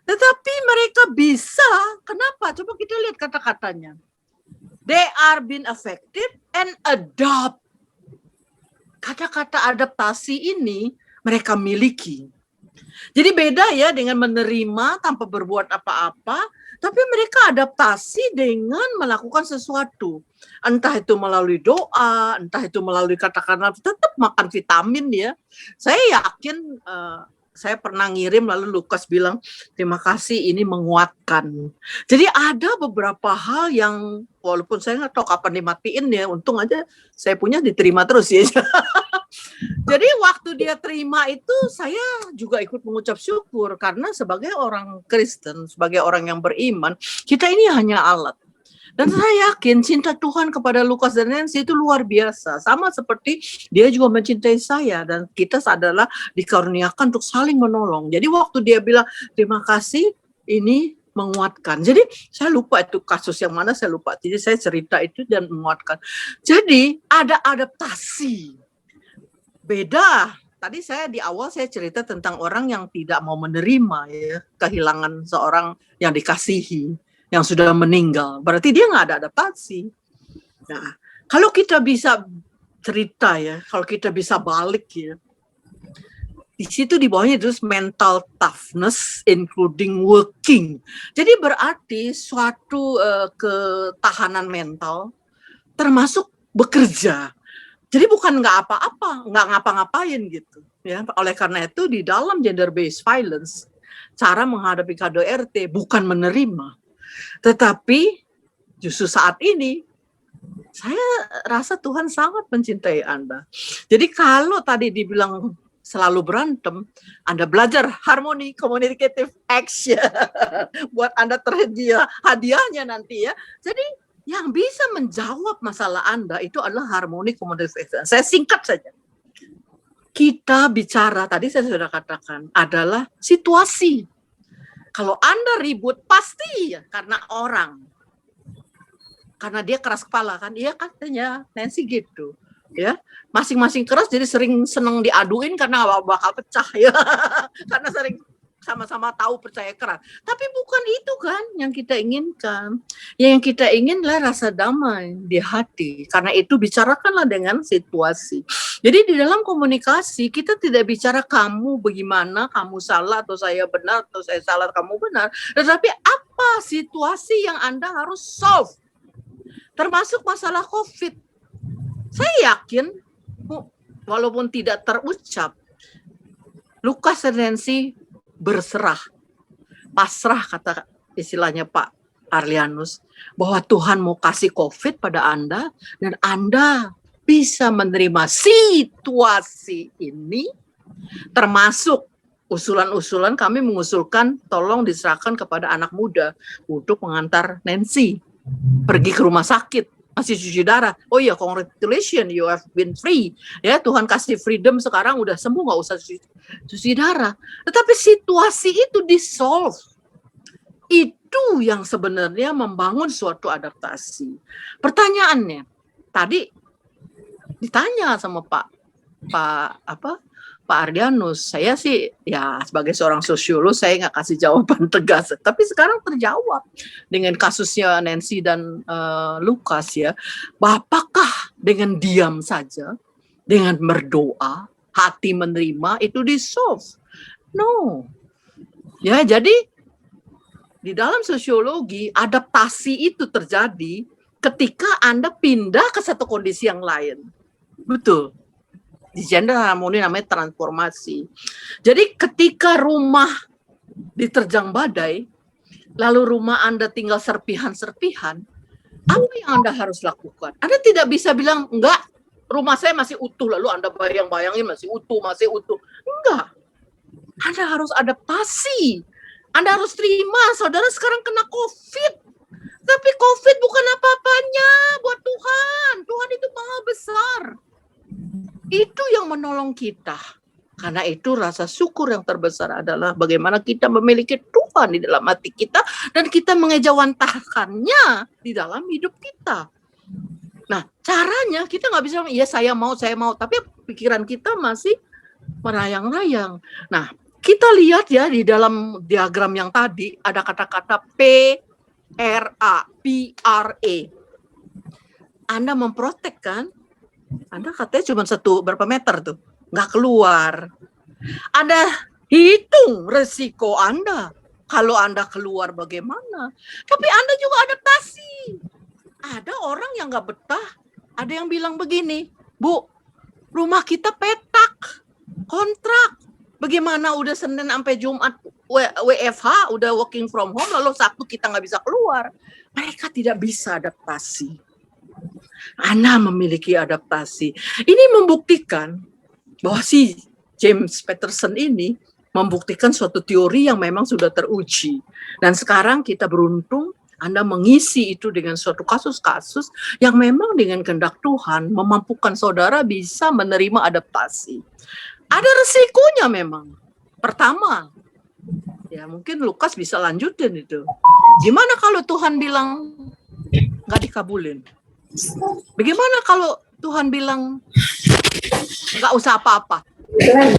Tetapi mereka bisa, kenapa? Coba kita lihat kata-katanya. They are being affected and adopt. Kata-kata adaptasi ini mereka miliki. Jadi beda ya dengan menerima tanpa berbuat apa-apa, tapi mereka adaptasi dengan melakukan sesuatu. Entah itu melalui doa, entah itu melalui katakanlah tetap makan vitamin ya. Saya yakin saya pernah ngirim lalu Lukas bilang terima kasih ini menguatkan. Jadi ada beberapa hal yang walaupun saya nggak tahu kapan dimatiin ya, untung aja saya punya diterima terus ya. Jadi waktu dia terima itu saya juga ikut mengucap syukur karena sebagai orang Kristen, sebagai orang yang beriman, kita ini hanya alat. Dan saya yakin cinta Tuhan kepada Lukas dan Nancy itu luar biasa. Sama seperti dia juga mencintai saya dan kita adalah dikaruniakan untuk saling menolong. Jadi waktu dia bilang terima kasih ini menguatkan. Jadi saya lupa itu kasus yang mana saya lupa. Jadi saya cerita itu dan menguatkan. Jadi ada adaptasi. Beda. Tadi saya di awal saya cerita tentang orang yang tidak mau menerima ya kehilangan seorang yang dikasihi, yang sudah meninggal. Berarti dia nggak ada adaptasi. Nah, kalau kita bisa cerita ya, kalau kita bisa balik ya, di situ di bawahnya terus mental toughness including working. Jadi berarti suatu ketahanan mental termasuk bekerja. Jadi bukan nggak apa-apa, nggak ngapa-ngapain gitu. Ya, oleh karena itu di dalam gender based violence, cara menghadapi KDRT bukan menerima, tetapi justru saat ini saya rasa Tuhan sangat mencintai Anda. Jadi kalau tadi dibilang selalu berantem, Anda belajar harmoni communicative action buat Anda terhadiah hadiahnya nanti ya. Jadi yang bisa menjawab masalah Anda itu adalah harmoni communication. Saya singkat saja. Kita bicara, tadi saya sudah katakan, adalah situasi. Kalau Anda ribut, pasti ya karena orang. Karena dia keras kepala kan, iya katanya Nancy gitu. Ya, masing-masing keras jadi sering senang diaduin karena bakal pecah ya. Karena sering sama-sama tahu percaya keras. Tapi bukan itu kan yang kita inginkan. Yang kita inginlah rasa damai di hati. Karena itu bicarakanlah dengan situasi. Jadi di dalam komunikasi kita tidak bicara kamu bagaimana, kamu salah atau saya benar atau saya salah kamu benar. Tetapi apa situasi yang Anda harus solve. Termasuk masalah COVID. Saya yakin walaupun tidak terucap, Lukas dan Nancy berserah, pasrah kata istilahnya Pak Arlianus, bahwa Tuhan mau kasih COVID pada Anda dan Anda bisa menerima situasi ini, termasuk usulan-usulan kami mengusulkan tolong diserahkan kepada anak muda untuk mengantar Nancy pergi ke rumah sakit. Masih cuci darah. Oh iya, congratulations, you have been free. Ya, Tuhan kasih freedom sekarang udah sembuh, nggak usah cuci darah. Tetapi situasi itu di-solve. Itu yang sebenarnya membangun suatu adaptasi. Pertanyaannya, tadi ditanya sama Pak Ardianus, saya sih ya sebagai seorang sosiolog saya nggak kasih jawaban tegas, tapi sekarang terjawab dengan kasusnya Nancy dan Lukas ya, apakah dengan diam saja, dengan berdoa, hati menerima itu di-solve? No. Ya, jadi di dalam sosiologi adaptasi itu terjadi ketika Anda pindah ke satu kondisi yang lain. Betul. Di gender harmoni namanya transformasi. Jadi ketika rumah diterjang badai, lalu rumah Anda tinggal serpihan-serpihan, apa yang Anda harus lakukan? Anda tidak bisa bilang, enggak, rumah saya masih utuh, lalu Anda bayang-bayangin masih utuh. Enggak. Anda harus adaptasi. Anda harus terima, saudara sekarang kena COVID. Tapi COVID bukan apa-apanya buat Tuhan. Tuhan itu maha besar. Itu yang menolong kita. Karena itu rasa syukur yang terbesar adalah bagaimana kita memiliki Tuhan di dalam hati kita dan kita mengejawantahkannya di dalam hidup kita. Nah, caranya kita nggak bisa, iya saya mau, tapi pikiran kita masih merayang-rayang. Nah, kita lihat ya di dalam diagram yang tadi ada kata-kata PRA. Anda memprotek kan? Anda katanya cuma berapa meter tuh, nggak keluar. Anda hitung resiko Anda. Kalau Anda keluar bagaimana? Tapi Anda juga adaptasi. Ada orang yang nggak betah. Ada yang bilang begini, Bu, rumah kita petak, kontrak. Bagaimana udah Senin sampai Jumat WFH, udah working from home, lalu Sabtu kita nggak bisa keluar. Mereka tidak bisa adaptasi. Anda memiliki adaptasi. Ini membuktikan bahwa si James Patterson ini membuktikan suatu teori yang memang sudah teruji. Dan sekarang kita beruntung Anda mengisi itu dengan suatu kasus-kasus yang memang dengan kehendak Tuhan memampukan saudara bisa menerima adaptasi. Ada resikonya memang. Pertama, ya mungkin Lukas bisa lanjutin itu. Gimana kalau Tuhan bilang nggak dikabulin? Bagaimana kalau Tuhan bilang nggak usah apa-apa?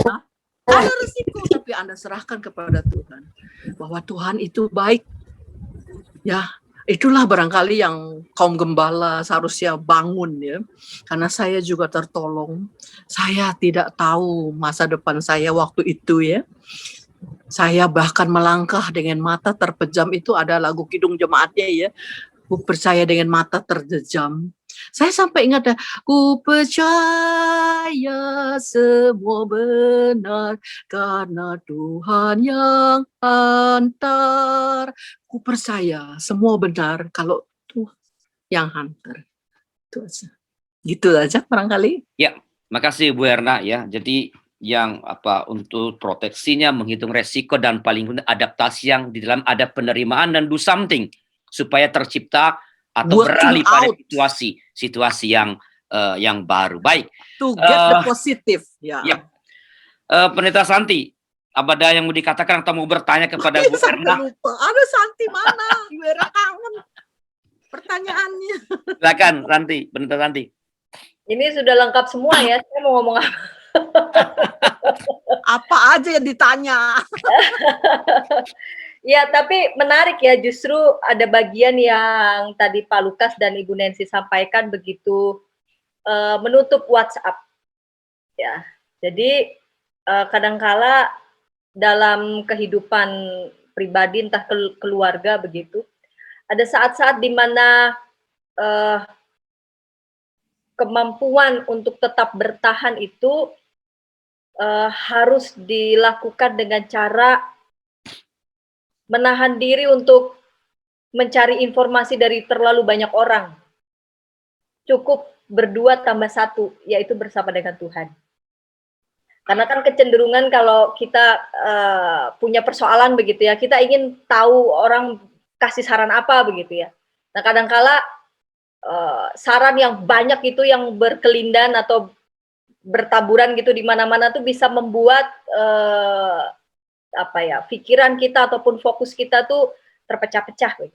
Nah, ada risiko, tapi Anda serahkan kepada Tuhan bahwa Tuhan itu baik. Ya, itulah barangkali yang kaum gembala seharusnya bangun ya. Karena saya juga tertolong. Saya tidak tahu masa depan saya waktu itu ya. Saya bahkan melangkah dengan mata terpejam, itu ada lagu Kidung Jemaatnya ya. Ku percaya dengan mata terjejam. Saya sampai ingat, ku percaya semua benar karena Tuhan yang hantar. Ku percaya semua benar kalau Tuhan yang hantar. Itu aja. Gitu aja barangkali. Ya, makasih Bu Erna ya. Jadi yang untuk proteksinya, menghitung resiko dan paling penting adaptasi yang di dalam ada penerimaan dan do something supaya tercipta atau beralih pada situasi yang baru. Baik. To get the positive. Ya. Pendeta Santi, ada yang mau dikatakan atau mau bertanya kepada Bu Erna? Ada Santi mana? Bu Erna kangen pertanyaannya. Silakan Santi, Pendeta Santi. Ini sudah lengkap semua ya. Saya mau ngomong apa? Apa aja yang ditanya. Ya, tapi menarik ya, justru ada bagian yang tadi Pak Lukas dan Ibu Nancy sampaikan begitu menutup WhatsApp ya. Jadi kadangkala dalam kehidupan pribadi entah keluarga begitu, ada saat-saat di mana kemampuan untuk tetap bertahan itu harus dilakukan dengan cara menahan diri untuk mencari informasi dari terlalu banyak orang. Cukup berdua tambah satu, yaitu bersama dengan Tuhan. Karena kan kecenderungan kalau kita punya persoalan begitu ya, kita ingin tahu orang kasih saran apa begitu ya. Nah kadangkala saran yang banyak itu yang berkelindan atau bertaburan gitu di mana-mana tuh bisa membuat pikiran kita ataupun fokus kita tuh terpecah-pecah.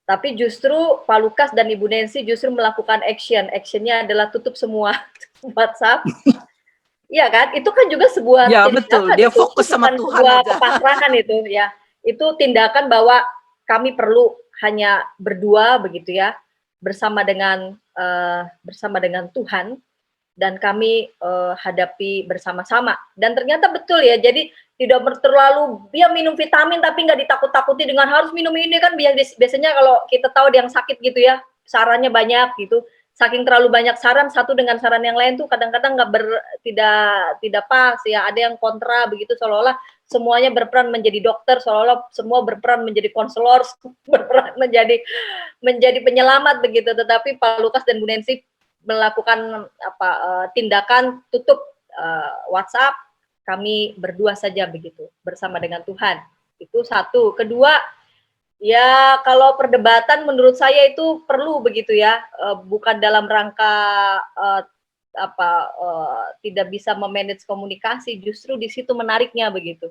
Tapi justru Pak Lukas dan Ibu Nancy justru melakukan actionnya adalah tutup semua WhatsApp. Iya kan, itu kan juga sebuah ya betul, dia fokus sama Tuhan sebuah aja. kepasrahan itu ya. Itu tindakan bahwa kami perlu hanya berdua begitu ya, bersama dengan Tuhan, dan kami hadapi bersama-sama. Dan ternyata betul ya, jadi tidak terlalu dia minum vitamin tapi nggak ditakut-takuti dengan harus minum ini kan. Biasanya kalau kita tahu yang sakit gitu ya, sarannya banyak gitu. Saking terlalu banyak saran satu dengan saran yang lain tuh kadang-kadang tidak pas ya. Ada yang kontra begitu, seolah-olah semuanya berperan menjadi dokter, seolah-olah semua berperan menjadi konselor, berperan menjadi penyelamat begitu. Tetapi Pak Lukas dan Bu Nancy melakukan tindakan tutup WhatsApp, kami berdua saja begitu bersama dengan Tuhan. Itu satu. Kedua, ya kalau perdebatan menurut saya itu perlu begitu ya, bukan dalam rangka tidak bisa memanage komunikasi, justru di situ menariknya begitu.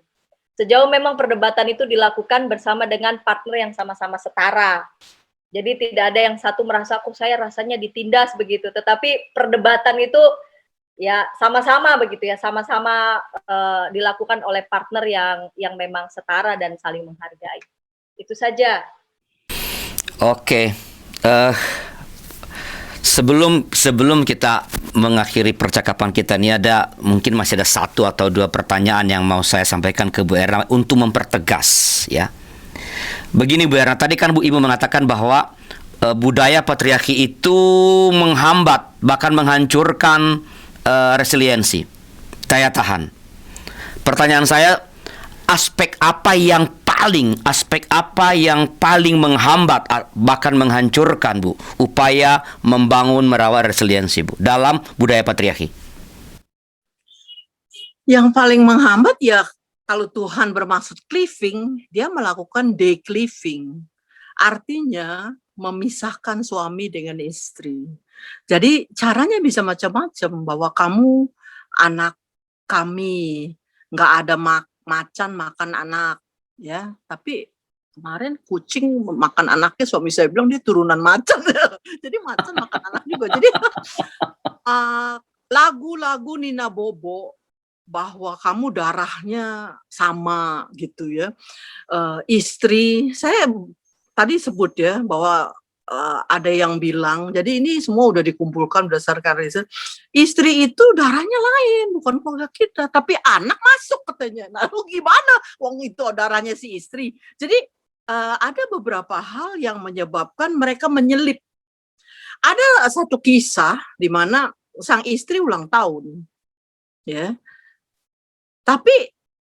Sejauh memang perdebatan itu dilakukan bersama dengan partner yang sama-sama setara. Jadi tidak ada yang satu merasa kok saya rasanya ditindas begitu, tetapi perdebatan itu ya sama-sama begitu ya, sama-sama dilakukan oleh partner yang memang setara dan saling menghargai. Itu saja. Oke. Sebelum kita mengakhiri percakapan kita ini, mungkin masih ada satu atau dua pertanyaan yang mau saya sampaikan ke Bu Erna untuk mempertegas ya. Begini Bu Erna, tadi kan Bu Ibu mengatakan bahwa budaya patriarki itu menghambat bahkan menghancurkan resiliensi, daya tahan. Pertanyaan saya, aspek apa yang paling menghambat bahkan menghancurkan Bu upaya membangun merawat resiliensi Bu dalam budaya patriarki? Yang paling menghambat ya kalau Tuhan bermaksud cleaving, dia melakukan decleaving. Artinya memisahkan suami dengan istri. Jadi caranya bisa macam-macam, bahwa kamu anak kami, nggak ada macan makan anak, ya. Tapi kemarin kucing makan anaknya, suami saya bilang dia turunan macan. Jadi macan makan anak juga. Jadi lagu-lagu Nina Bobo bahwa kamu darahnya sama gitu ya. Istri, saya tadi sebut ya bahwa ada yang bilang, jadi ini semua udah dikumpulkan berdasarkan riset, istri itu darahnya lain, bukan keluarga kita, tapi anak masuk katanya. Nah, lu gimana? Wong itu darahnya si istri. Jadi ada beberapa hal yang menyebabkan mereka menyelip. Ada satu kisah di mana sang istri ulang tahun, ya. Tapi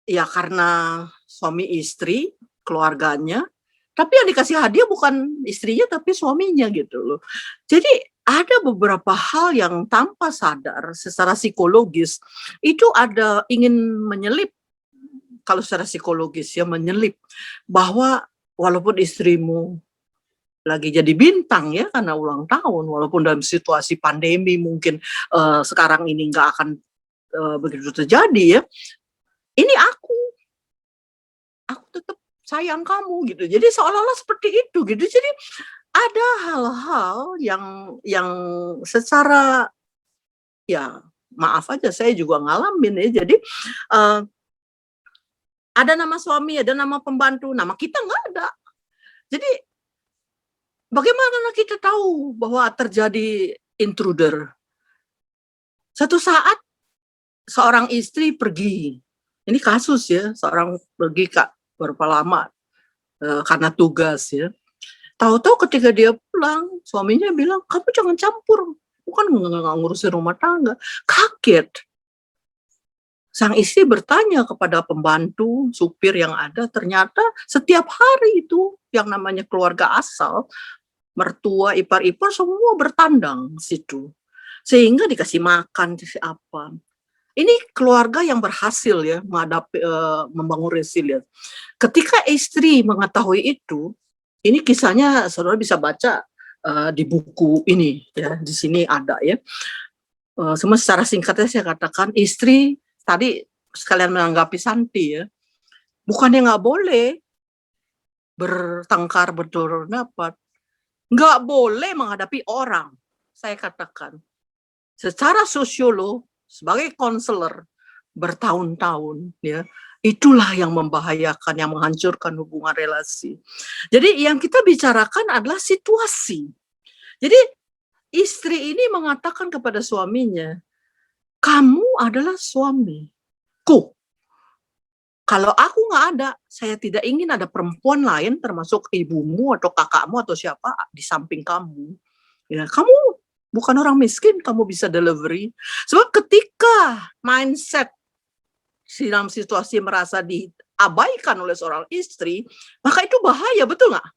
ya karena suami istri, keluarganya, tapi yang dikasih hadiah bukan istrinya tapi suaminya gitu loh. Jadi ada beberapa hal yang tanpa sadar secara psikologis itu ada ingin menyelip, kalau secara psikologis ya menyelip, bahwa walaupun istrimu lagi jadi bintang ya karena ulang tahun, walaupun dalam situasi pandemi mungkin sekarang ini nggak akan begitu terjadi ya, ini aku tetap sayang kamu gitu. Jadi seolah-olah seperti itu gitu. Jadi ada hal-hal yang secara ya maaf aja saya juga ngalamin ya. Jadi ada nama suami, ada nama pembantu, nama kita nggak ada. Jadi bagaimana kita tahu bahwa terjadi intruder? Satu saat seorang istri pergi, ini kasus ya, seorang pergi berapa lama karena tugas ya. Tahu-tahu ketika dia pulang, suaminya bilang, kamu jangan campur, bukan nggak ngurusin rumah tangga. Kaget. Sang istri bertanya kepada pembantu, supir yang ada, ternyata setiap hari itu yang namanya keluarga asal, mertua, ipar-ipar semua bertandang situ. Sehingga dikasih makan, dikasih apa. Ini keluarga yang berhasil ya menghadapi membangun resilience. Ketika istri mengetahui itu, ini kisahnya saudara bisa baca di buku ini ya, di sini ada ya. Semua secara singkatnya saya katakan, istri tadi sekalian menanggapi Santi ya, bukannya nggak boleh bertengkar berpendapat, nggak boleh menghadapi orang. Saya katakan, secara sosiolog sebagai konselor bertahun-tahun ya, itulah yang membahayakan, yang menghancurkan hubungan relasi. Jadi yang kita bicarakan adalah situasi. Jadi istri ini mengatakan kepada suaminya, kamu adalah suamiku. Kalau aku nggak ada, saya tidak ingin ada perempuan lain termasuk ibumu atau kakakmu atau siapa di samping kamu. Ya, kamu bukan orang miskin, kamu bisa delivery. Sebab ketika mindset dalam situasi merasa diabaikan oleh seorang istri, maka itu bahaya, betul nggak?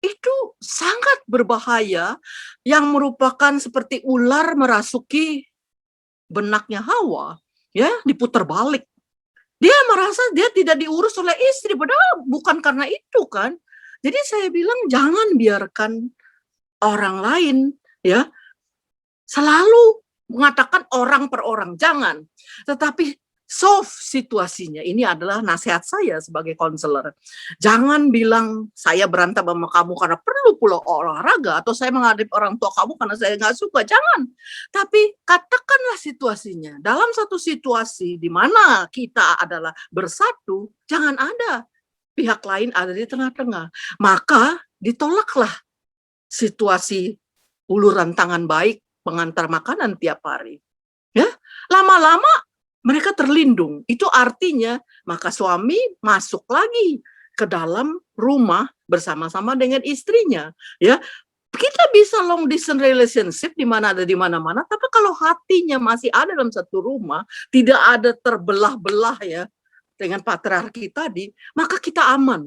Itu sangat berbahaya, yang merupakan seperti ular merasuki benaknya Hawa, ya, diputar balik. Dia merasa dia tidak diurus oleh istri, padahal bukan karena itu kan. Jadi saya bilang jangan biarkan orang lain, ya, selalu mengatakan orang per orang, jangan. Tetapi solve situasinya. Ini adalah nasihat saya sebagai konselor. Jangan bilang saya berantem sama kamu karena perlu pula olahraga, atau saya menghadapi orang tua kamu karena saya nggak suka. Jangan. Tapi katakanlah situasinya. Dalam satu situasi di mana kita adalah bersatu, jangan ada pihak lain ada di tengah-tengah. Maka ditolaklah situasi uluran tangan baik pengantar makanan tiap hari. Ya, lama-lama mereka terlindung. Itu artinya maka suami masuk lagi ke dalam rumah bersama-sama dengan istrinya. Ya, kita bisa long distance relationship di mana ada di mana-mana, tapi kalau hatinya masih ada dalam satu rumah, tidak ada terbelah-belah ya dengan patriarki tadi, maka kita aman.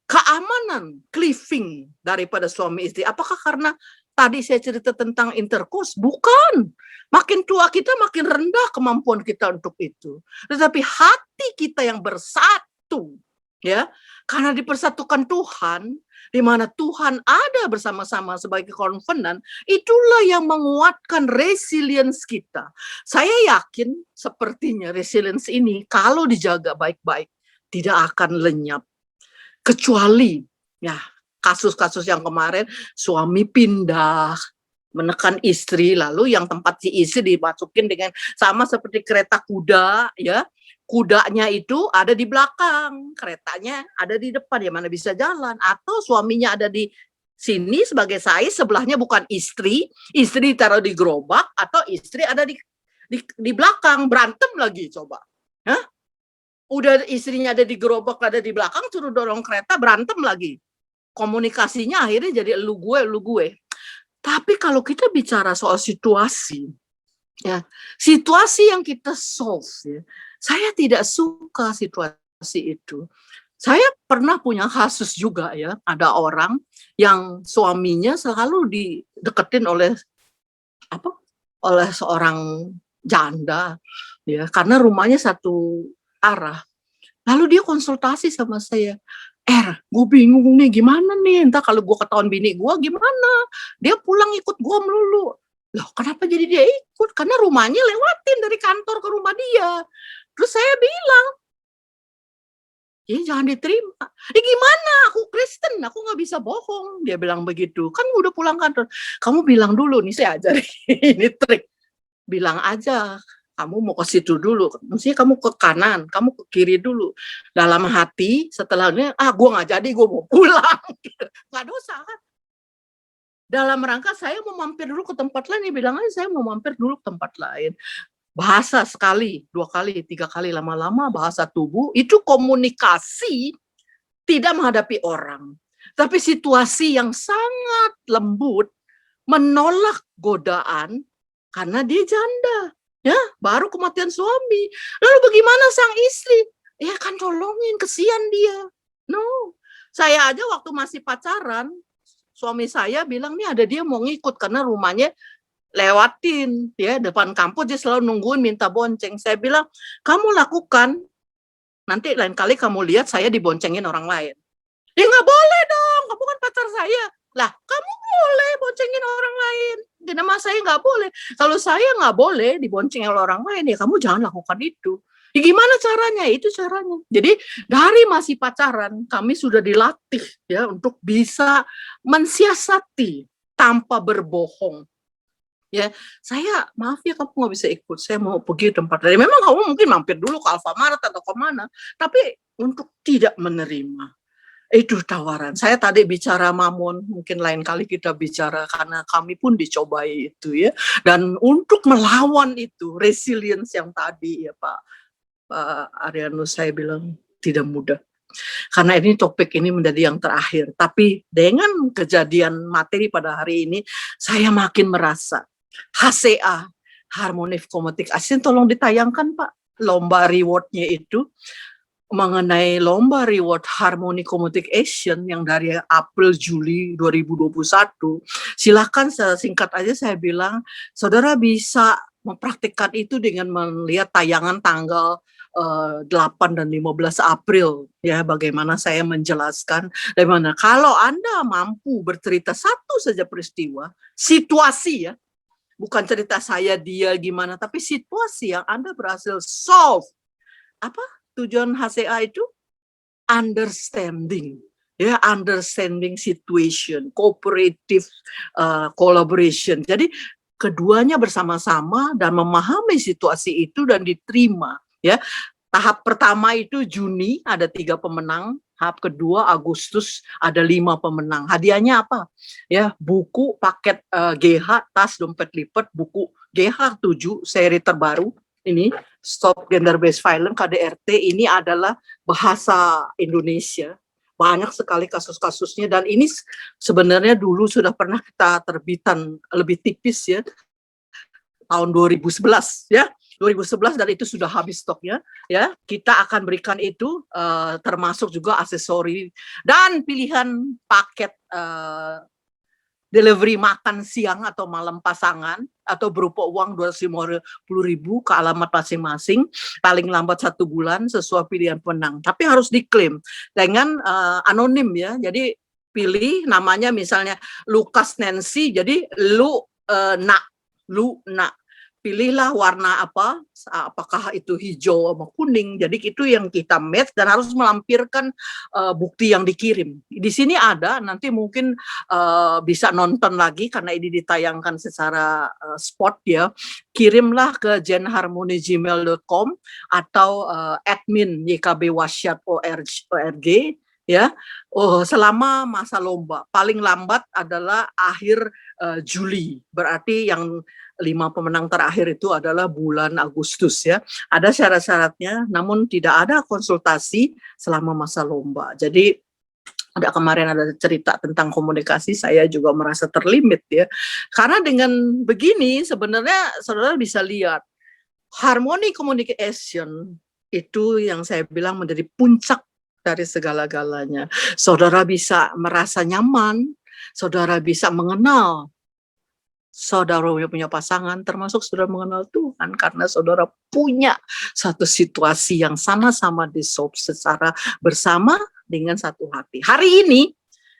Keamanan, cleaving daripada suami istri. Apakah karena tadi saya cerita tentang intercourse? Bukan. Makin tua kita makin rendah kemampuan kita untuk itu. Tetapi hati kita yang bersatu, ya, karena dipersatukan Tuhan, di mana Tuhan ada bersama-sama sebagai covenant, itulah yang menguatkan resilience kita. Saya yakin sepertinya resilience ini kalau dijaga baik-baik tidak akan lenyap. Kecuali ya kasus-kasus yang kemarin suami pindah menekan istri, lalu yang tempat si istri dimasukin dengan sama seperti kereta kuda, ya, kudanya itu ada di belakang, keretanya ada di depan, ya mana bisa jalan. Atau suaminya ada di sini sebagai saya, sebelahnya bukan istri taruh di gerobak, atau istri ada di belakang, berantem lagi coba. Hah? Udah istrinya ada di gerobak, ada di belakang, suruh dorong kereta, berantem lagi. Komunikasinya akhirnya jadi lu gue. Tapi kalau kita bicara soal situasi, ya, situasi yang kita solve, ya, saya tidak suka situasi itu. Saya pernah punya kasus juga ya, ada orang yang suaminya selalu dideketin oleh seorang janda, ya, karena rumahnya satu arah. Lalu dia konsultasi sama saya. Gue bingung nih, gimana nih, entah kalau gue ketahuan bini gue gimana, dia pulang ikut gue melulu. Loh, kenapa jadi dia ikut? Karena rumahnya lewatin dari kantor ke rumah dia. Terus saya bilang, ya jangan diterima. Gimana, aku Kristen, aku gak bisa bohong. Dia bilang begitu, kan udah pulang kantor. Kamu bilang dulu nih, saya ajarin ini trik. bilang aja, kamu mau ke situ dulu, mestinya kamu ke kanan, kamu ke kiri dulu. Dalam hati setelahnya, gue nggak jadi, gue mau pulang. Nggak dosa kan? Dalam rangka saya mau mampir dulu ke tempat lain, dia bilang aja saya mau mampir dulu ke tempat lain. Bahasa sekali, 2 kali, 3 kali, lama-lama bahasa tubuh, itu komunikasi tidak menghadapi orang. Tapi situasi yang sangat lembut, menolak godaan, karena dia janda. Ya, baru kematian suami. Lalu bagaimana sang istri? Ya kan tolongin, kesian dia. No, saya aja waktu masih pacaran, suami saya bilang nih ada dia mau ngikut karena rumahnya lewatin ya depan kampus, dia selalu nungguin minta bonceng. Saya bilang kamu lakukan, nanti lain kali kamu lihat saya diboncengin orang lain. Ya nggak boleh dong, kamu kan pacar saya. Lah kamu boleh boncengin orang lain, kenapa saya nggak boleh? Kalau saya nggak boleh diboncengin orang lain, ya kamu jangan lakukan itu. Ya, gimana caranya? Itu caranya. Jadi dari masih pacaran kami sudah dilatih ya untuk bisa mensiasati tanpa berbohong. Ya, saya maaf ya kamu nggak bisa ikut. Saya mau pergi tempat lain. Memang kamu mungkin mampir dulu ke Alfamart atau kemana, tapi untuk tidak menerima. Itu tawaran. Saya tadi bicara mamon, mungkin lain kali kita bicara karena kami pun dicobai itu ya. Dan untuk melawan itu, resilience yang tadi ya Pak Arianus saya bilang tidak mudah. Karena ini topik ini menjadi yang terakhir. Tapi dengan kejadian materi pada hari ini, saya makin merasa HCA, Harmonic Comedic Action, tolong ditayangkan Pak, lomba rewardnya itu, mengenai lomba reward Harmony Comedic Action yang dari April Juli 2021. Silakan singkat aja saya bilang, saudara bisa mempraktikkan itu dengan melihat tayangan tanggal 8 dan 15 April ya, bagaimana saya menjelaskan bagaimana kalau Anda mampu bercerita satu saja peristiwa, situasi ya, bukan cerita saya dia gimana, tapi situasi yang Anda berhasil solve. Apa tujuan HCA itu? Understanding, ya, understanding situation, cooperative collaboration. Jadi keduanya bersama-sama dan memahami situasi itu dan diterima. Ya, tahap pertama itu Juni ada 3 pemenang. Tahap kedua Agustus ada 5 pemenang. Hadiahnya apa? Ya, buku paket GH, tas, dompet lipat, buku GH 7 seri terbaru. Ini Stop Gender Based Violence KDRT, ini adalah bahasa Indonesia. Banyak sekali kasus-kasusnya dan ini sebenarnya dulu sudah pernah kita terbitan lebih tipis ya. Tahun 2011 ya. 2011 dan itu sudah habis stoknya ya. Kita akan berikan itu termasuk juga aksesori dan pilihan paket delivery makan siang atau malam pasangan atau berupa uang 250.000 ke alamat masing-masing, paling lambat 1 bulan sesuai pilihan pemenang. Tapi harus diklaim dengan anonim ya. Jadi pilih namanya misalnya Lukas Nancy, jadi lu nak. Pilihlah warna apa, apakah itu hijau atau kuning. Jadi itu yang kita match dan harus melampirkan bukti yang dikirim. Di sini ada, nanti mungkin bisa nonton lagi karena ini ditayangkan secara spot ya. Kirimlah ke jenharmony@gmail.com atau admin ykbwasyat.org ya. Selama masa lomba. Paling lambat adalah akhir Juli. Berarti yang 5 pemenang terakhir itu adalah bulan Agustus ya. Ada syarat-syaratnya, namun tidak ada konsultasi selama masa lomba. Jadi kemarin ada cerita tentang komunikasi, saya juga merasa terlimit ya. Karena dengan begini sebenarnya saudara bisa lihat harmony communication itu yang saya bilang menjadi puncak dari segala-galanya. Saudara bisa merasa nyaman, saudara bisa mengenal saudara punya pasangan, termasuk saudara mengenal Tuhan, karena saudara punya satu situasi yang sama-sama disolve secara bersama dengan satu hati. Hari ini,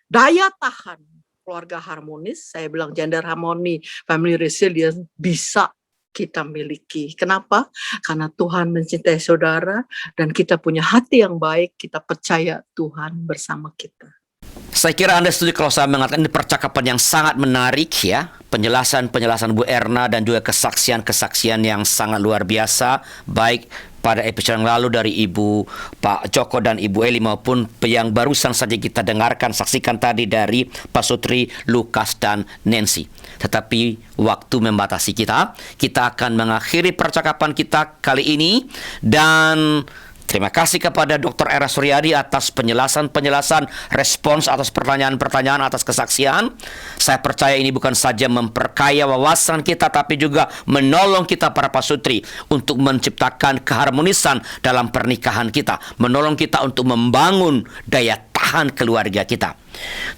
daya tahan keluarga harmonis, saya bilang gender harmony, family resilience, bisa kita miliki. Kenapa? Karena Tuhan mencintai saudara, dan kita punya hati yang baik, kita percaya Tuhan bersama kita. Saya kira Anda setuju kalau saya mengatakan ini percakapan yang sangat menarik ya. Penjelasan-penjelasan Bu Erna dan juga kesaksian-kesaksian yang sangat luar biasa. Baik pada episode yang lalu dari Ibu Pak Joko dan Ibu Eli maupun yang barusan saja kita dengarkan, saksikan tadi dari Pak Sutri, Lukas dan Nancy. Tetapi waktu membatasi kita. Kita akan mengakhiri percakapan kita kali ini dan terima kasih kepada Dr. Era Suryadi atas penjelasan-penjelasan, respons atas pertanyaan-pertanyaan, atas kesaksian. Saya percaya ini bukan saja memperkaya wawasan kita, tapi juga menolong kita para pasutri untuk menciptakan keharmonisan dalam pernikahan kita. Menolong kita untuk membangun daya tahan keluarga kita.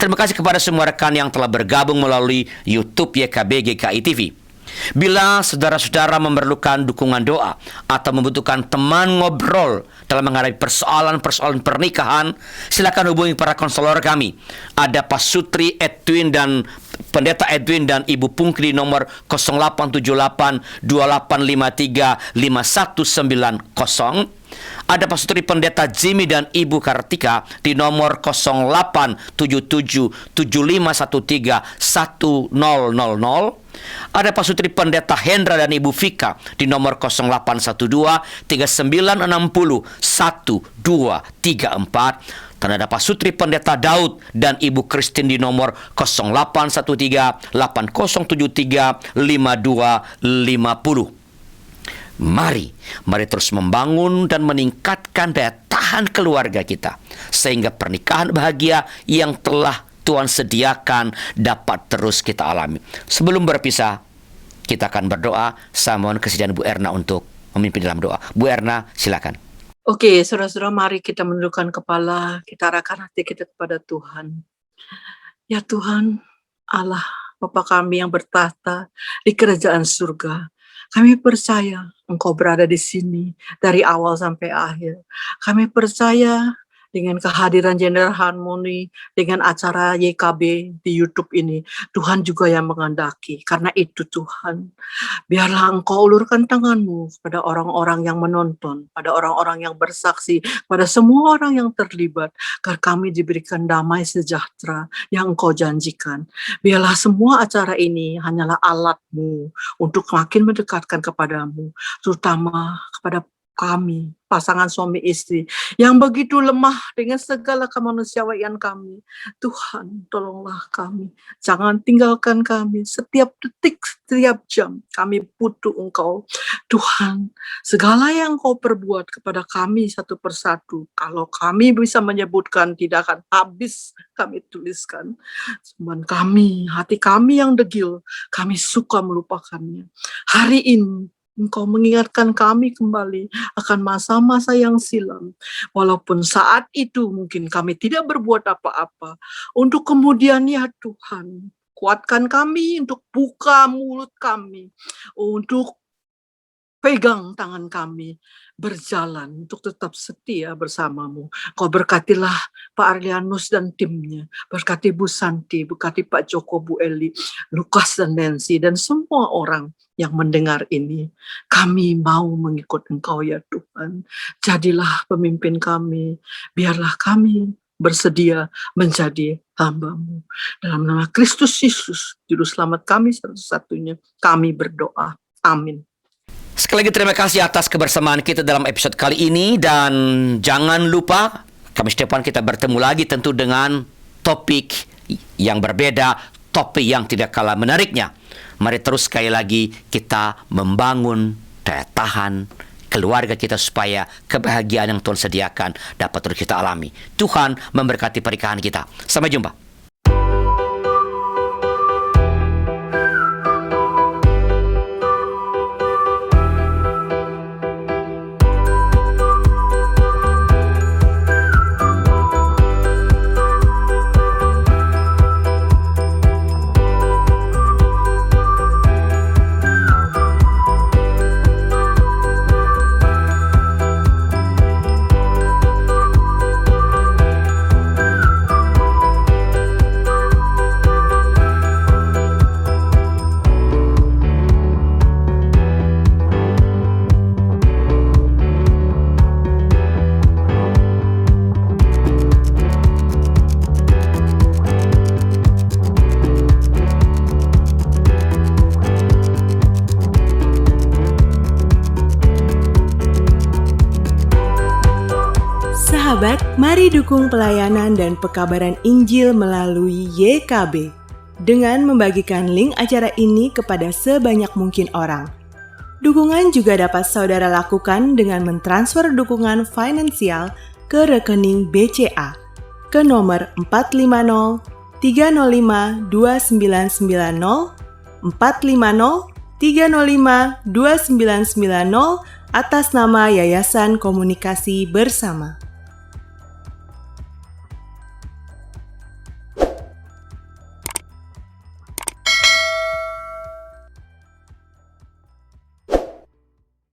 Terima kasih kepada semua rekan yang telah bergabung melalui YouTube YKB GKI TV. Bila saudara-saudara memerlukan dukungan doa atau membutuhkan teman ngobrol dalam menghadapi persoalan-persoalan pernikahan, silakan hubungi para konselor kami. Ada Pak Sutri Edwin dan Pendeta Edwin dan Ibu Pungki di nomor 0878 2853 5190. Ada Pak Sutri Pendeta Jimmy dan Ibu Kartika di nomor 0877 7513 1000. Ada Pak Sutri Pendeta Hendra dan Ibu Vika di nomor 0812 3960 1234. Dan ada Pak Sutri Pendeta Daud dan Ibu Christine di nomor 0813 8073 5250. Mari terus membangun dan meningkatkan daya tahan keluarga kita, sehingga pernikahan bahagia yang telah Tuhan sediakan dapat terus kita alami. Sebelum berpisah, kita akan berdoa. Saya mohon kesediaan Bu Erna untuk memimpin dalam doa. Bu Erna, silakan. Oke, saudara-saudara, mari kita menundukkan kepala, kita arahkan hati kita kepada Tuhan. Ya Tuhan, Allah, Bapa kami yang bertahta di kerajaan surga, kami percaya Engkau berada di sini dari awal sampai akhir. Kami percaya dengan kehadiran General Harmony, dengan acara YKB di YouTube ini, Tuhan juga yang menghendaki. Karena itu Tuhan, biarlah Engkau ulurkan tangan-Mu pada orang-orang yang menonton, pada orang-orang yang bersaksi, pada semua orang yang terlibat, agar kami diberikan damai sejahtera yang Engkau janjikan. Biarlah semua acara ini hanyalah alat-Mu untuk makin mendekatkan kepadamu, terutama kepada kami, pasangan suami istri, yang begitu lemah dengan segala kemanusiaan kami. Tuhan, tolonglah kami. Jangan tinggalkan kami. Setiap detik, setiap jam, kami butuh Engkau. Tuhan, segala yang Engkau perbuat kepada kami satu persatu, kalau kami bisa menyebutkan, tidak akan habis kami tuliskan. Cuman kami, hati kami yang degil, kami suka melupakannya. Hari ini, Engkau mengingatkan kami kembali akan masa-masa yang silam. Walaupun saat itu mungkin kami tidak berbuat apa-apa. Untuk kemudian ya Tuhan, kuatkan kami untuk buka mulut kami. Untuk pegang tangan kami. Berjalan untuk tetap setia bersamamu. Kau berkatilah Pak Arlianus dan timnya. Berkati Bu Santi, berkati Pak Joko, Bu Eli, Lukas dan Nancy, dan semua orang yang mendengar ini. Kami mau mengikut Engkau ya Tuhan. Jadilah pemimpin kami. Biarlah kami bersedia menjadi hamba-Mu. Dalam nama Kristus Yesus, Juru Selamat kami satu-satunya, kami berdoa. Amin. Sekali lagi terima kasih atas kebersamaan kita dalam episode kali ini, dan jangan lupa Kamis depan kita bertemu lagi tentu dengan topik yang berbeda, topik yang tidak kalah menariknya. Mari terus sekali lagi kita membangun daya tahan keluarga kita supaya kebahagiaan yang Tuhan sediakan dapat terus kita alami. Tuhan memberkati pernikahan kita. Sampai jumpa. Mari dukung pelayanan dan pekabaran Injil melalui YKB dengan membagikan link acara ini kepada sebanyak mungkin orang. Dukungan juga dapat saudara lakukan dengan mentransfer dukungan finansial ke rekening BCA ke nomor 450 305 2990 450 305 2990 atas nama Yayasan Komunikasi Bersama.